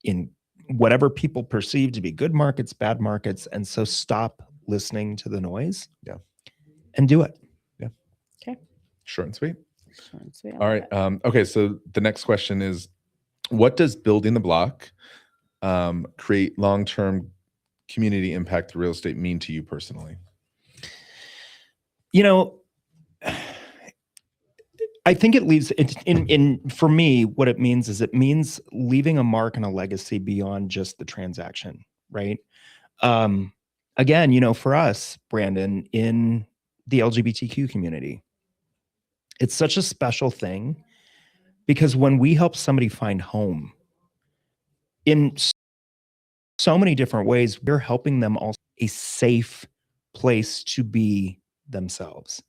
in whatever people perceive to be good markets, bad markets. And so stop listening to the noise. Yeah. And do it. Yeah. Okay. Short and sweet. Short and sweet. All right. Okay. So the next question is, what does building the block, create long-term community impact through real estate mean to you personally? I think it leaves in for me, what it means is leaving a mark and a legacy beyond just the transaction, right? Again, for us, Brandon, in the LGBTQ community, it's such a special thing because when we help somebody find home in so many different ways, we're helping them also a safe place to be themselves.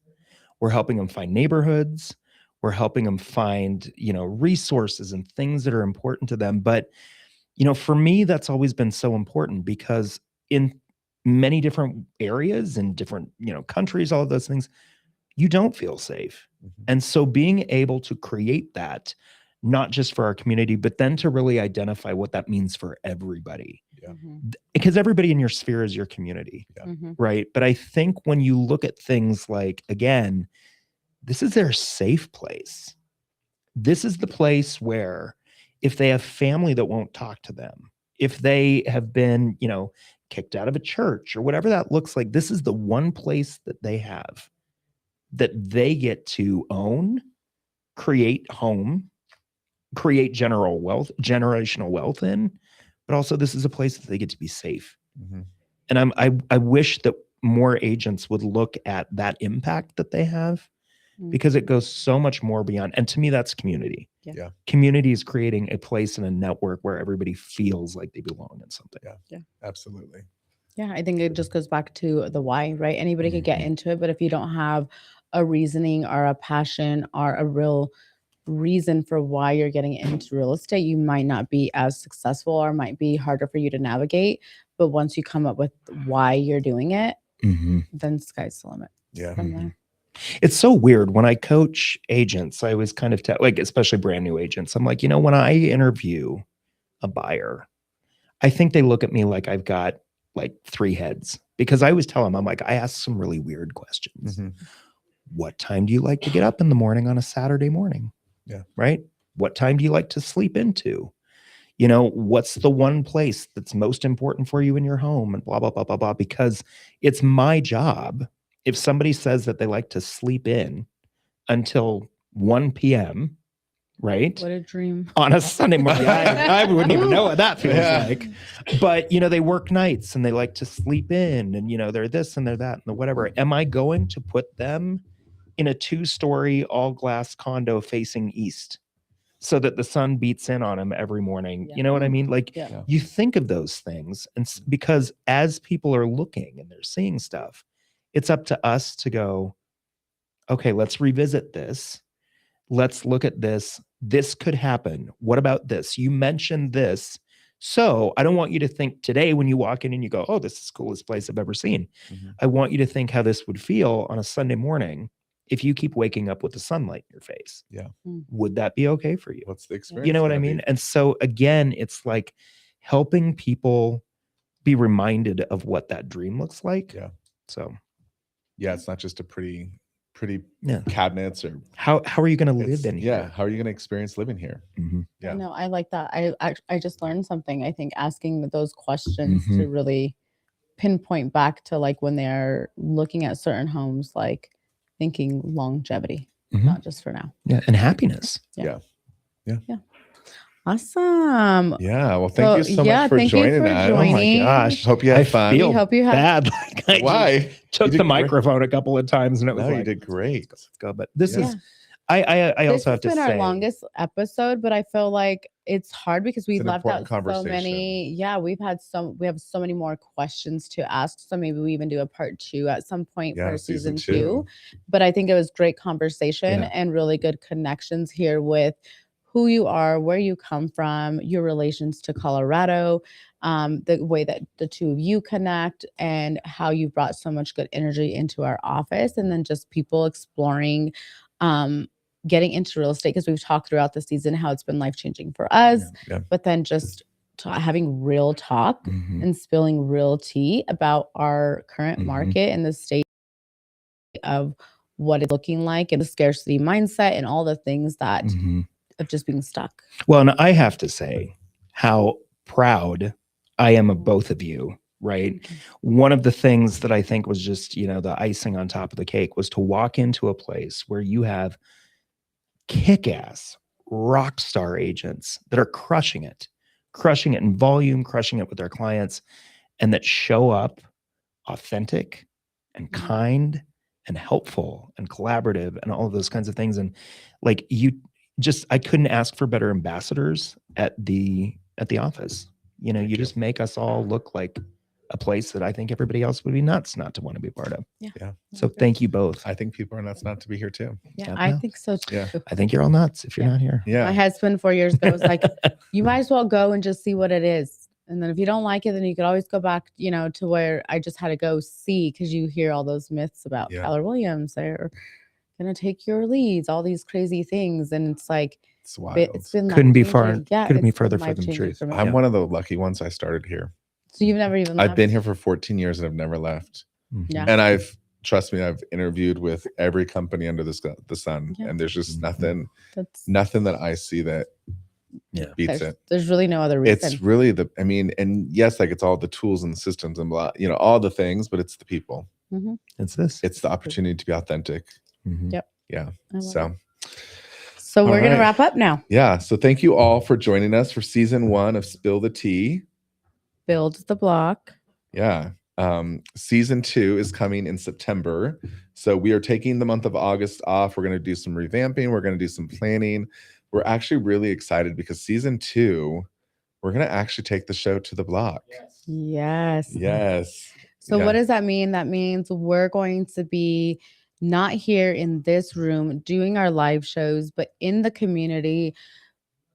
We're helping them find neighborhoods. We're helping them find, resources and things that are important to them. But, for me, that's always been so important because in many different areas and different, countries, all of those things, you don't feel safe. Mm-hmm. And so being able to create that, not just for our community, but then to really identify what that means for everybody. Yeah. Mm-hmm. Because everybody in your sphere is your community, right? But I think when you look at things like, again, this is their safe place. This is the place where if they have family that won't talk to them, if they have been, kicked out of a church or whatever that looks like, this is the one place that they have that they get to own, create home, create generational wealth in, but also this is a place that they get to be safe. Mhm. And I wish that more agents would look at that impact that they have, because it goes so much more beyond. And to me, that's community. Yeah. Community is creating a place and a network where everybody feels like they belong in something. Yeah. Absolutely. Yeah, I think it just goes back to the why, right? Anybody could get into it, but if you don't have a reasoning or a passion or a real reason for why you're getting into real estate, you might not be as successful or might be harder for you to navigate. But once you come up with why you're doing it, then sky's the limit. Yeah. From there. It's so weird when I coach agents. I always kind of like, especially brand new agents, I'm like, when I interview a buyer, I think they look at me like I've got like 3 heads, because I always tell them, I'm like, I ask some really weird questions. What time do you like to get up in the morning on a Saturday morning? Yeah. Right. What time do you like to sleep into? What's the one place that's most important for you in your home, and blah, blah, blah, blah, blah, because it's my job. If somebody says that they like to sleep in until 1 p.m., right? What a dream. On a Sunday morning. I wouldn't even know what that feels like. But, they work nights and they like to sleep in, and, they're this and they're that and whatever. Am I going to put them in a 2-story all glass condo facing east so that the sun beats in on them every morning? Yeah. You know what I mean? Like, Yeah. you think of those things, and because as people are looking and they're seeing stuff, it's up to us to go, okay, let's revisit this. Let's look at this. This could happen. What about this? You mentioned this. So I don't want you to think today when you walk in and you go, oh, this is the coolest place I've ever seen. I want you to think how this would feel on a Sunday morning if you keep waking up with the sunlight in your face. Yeah. Would that be okay for you? What's the experience? You know what I mean? And so again, it's like helping people be reminded of what that dream looks like. Yeah. So yeah, it's not just a pretty Yeah. cabinets or how are you going to live in here? Yeah. How are you going to experience living here? Yeah. No, I like that. I just learned something. I think asking those questions to really pinpoint back to like when they're looking at certain homes, like thinking longevity, not just for now. Yeah. And happiness. Yeah. Awesome. Yeah. Well, thank you so much for thank you joining for us. Oh my joining. gosh. Hope you had fun. feel We hope you had bad. Like I Why? just took You did the great. microphone a couple of times and it was No, like, you did great. let's go. But this Yeah. is, I This also has have to been say, our longest episode, but I feel like it's hard because we've an left out important so many. Yeah, we have so many more questions to ask. So maybe we even do a part 2 at some point Yeah, for season season 2. two. But I think it was great conversation Yeah. and really good connections here with who you are, where you come from, your relations to Colorado, the way that the two of you connect, and how you brought so much good energy into our office, and then just people exploring getting into real estate, because we've talked throughout the season how it's been life-changing for us, Yeah. but then just having real talk and spilling real tea about our current market and the state of what it's looking like, and the scarcity mindset and all the things that of just being stuck. well, and I have to say how proud I am of both of you, right? One of the things that I think was just, the icing on top of the cake was to walk into a place where you have kick-ass rock star agents that are crushing it in volume, crushing it with their clients, and that show up authentic and kind and helpful and collaborative and all of those kinds of things. And like I couldn't ask for better ambassadors at the office. You just make us all look like a place that I think everybody else would be nuts not to want to be part of. Yeah. So thank you both. I think people are nuts not to be here too. Yeah, I think so too. Yeah. I think you're all nuts if you're not here. Yeah. My husband 4 years ago was like, you might as well go and just see what it is. And then if you don't like it, then you could always go back, to where I just had to go see, because you hear all those myths about Keller Williams. They're going to take your leads, all these crazy things. And it's like, It's wild. it's been Couldn't be life-changing. far. Couldn't be it's been further from the life-changing truth. for me. I'm one of the lucky ones. I started here. So you've never even I've left? been here for 14 years and I've never left. Yeah. And trust me, I've interviewed with every company under the sun, and there's just nothing that I see that beats it. There's really no other reason. It's really and yes, like it's all the tools and the systems and blah, all the things, but it's the people. It's this. It's the opportunity to be authentic. Yep. Yeah. I love So. it. So we're All going to right. wrap up now. Yeah. So thank you all for joining us for season 1 of Spill the Tea. Build the Block. Yeah. Season 2 is coming in September. So we are taking the month of August off. We're going to do some revamping. We're going to do some planning. We're actually really excited because season 2, we're going to actually take the show to the block. Yes. Yes. So Yeah. what does that mean? That means we're going to be not here in this room doing our live shows, but in the community,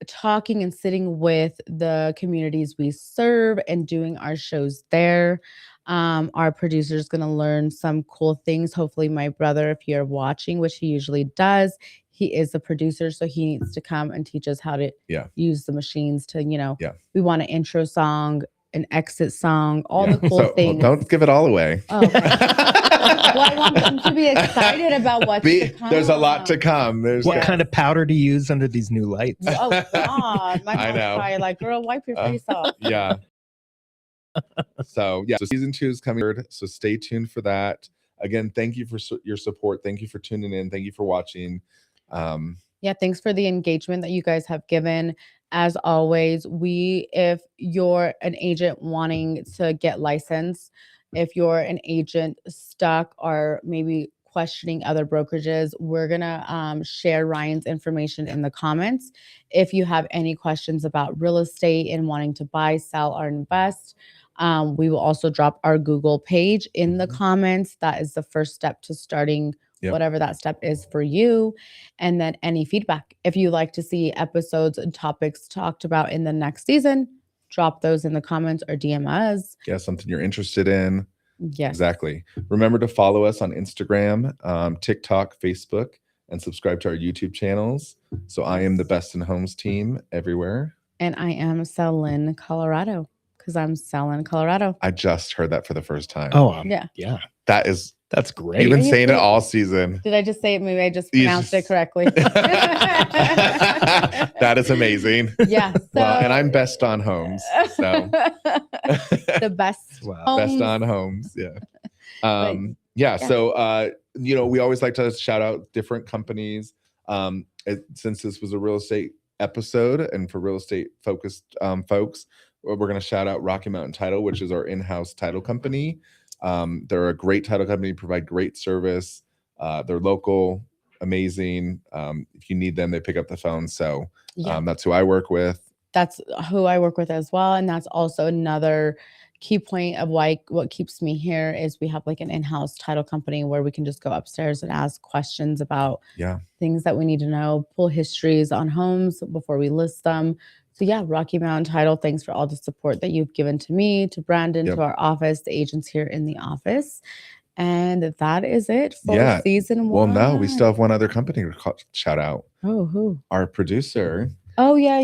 talking and sitting with the communities we serve and doing our shows there. Our producer is going to learn some cool things. Hopefully my brother, if you're watching, which he usually does, he is a producer, so he needs to come and teach us how to use the machines to, we want an intro song, an exit song, all the cool things. Don't give it all away. Oh, okay. Well, I want them to be excited about what's to come. There's a lot to come. What kind of powder to use under these new lights? Oh God, my mom's probably like, girl, wipe your face off. Yeah. So season 2 is coming. So stay tuned for that. Again, thank you for your support. Thank you for tuning in. Thank you for watching. Thanks for the engagement that you guys have given. As always, if you're an agent wanting to get licensed, if you're an agent stuck or maybe questioning other brokerages, we're going to share Ryan's information in the comments. If you have any questions about real estate and wanting to buy, sell, or invest, we will also drop our Google page in the comments. That is the first step to starting whatever that step is for you. And then any feedback. If you like to see episodes and topics talked about in the next season, drop those in the comments or DM us. Yeah, something you're interested in. Yes. Exactly. Remember to follow us on Instagram, TikTok, Facebook, and subscribe to our YouTube channels. So I am the Best in Homes team everywhere. And I am SalLynn, Colorado, because I'm SalLynn, Colorado. I just heard that for the first time. Oh, yeah. That's great. You've been saying it all season. Did I just say it? Maybe I just pronounced it correctly. That is amazing. Yeah. So, and I'm best on homes. So the best. Wow. Best on homes. Yeah. So, we always like to shout out different companies. Since this was a real estate episode and for real estate focused folks, we're going to shout out Rocky Mountain Title, which is our in-house title company. They're a great title company, provide great service. They're local, amazing. If you need them, they pick up the phone. So that's who I work with. That's who I work with as well. And that's also another key point of what keeps me here is we have like an in-house title company where we can just go upstairs and ask questions about things that we need to know, pull histories on homes before we list them. So Rocky Mountain Title, thanks for all the support that you've given to me, to Brandon, to our office, the agents here in the office. And that is it for season 1. Well, no, we still have one other company to shout out. Oh, who? Our producer. Oh, yeah.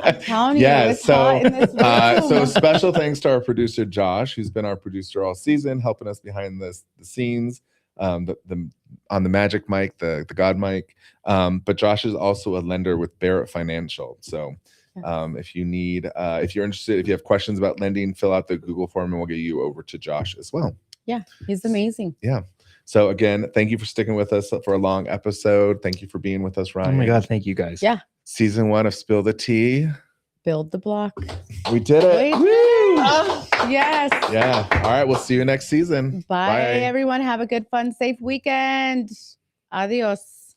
I'm telling you, it's hot in this room. So special thanks to our producer, Josh, who's been our producer all season, helping us behind the scenes. On the magic mic, the God mic. But Josh is also a lender with Barrett Financial. So if you need, if you're interested, if you have questions about lending, fill out the Google form and we'll get you over to Josh as well. Yeah, he's amazing. Yeah. So again, thank you for sticking with us for a long episode. Thank you for being with us, Ryan. Oh my God, thank you guys. Yeah. Season 1 of Spill the Tea. Build the Block. We did it. Yes. Yeah. All right. We'll see you next season. Bye, everyone. Have a good, fun, safe weekend. Adios.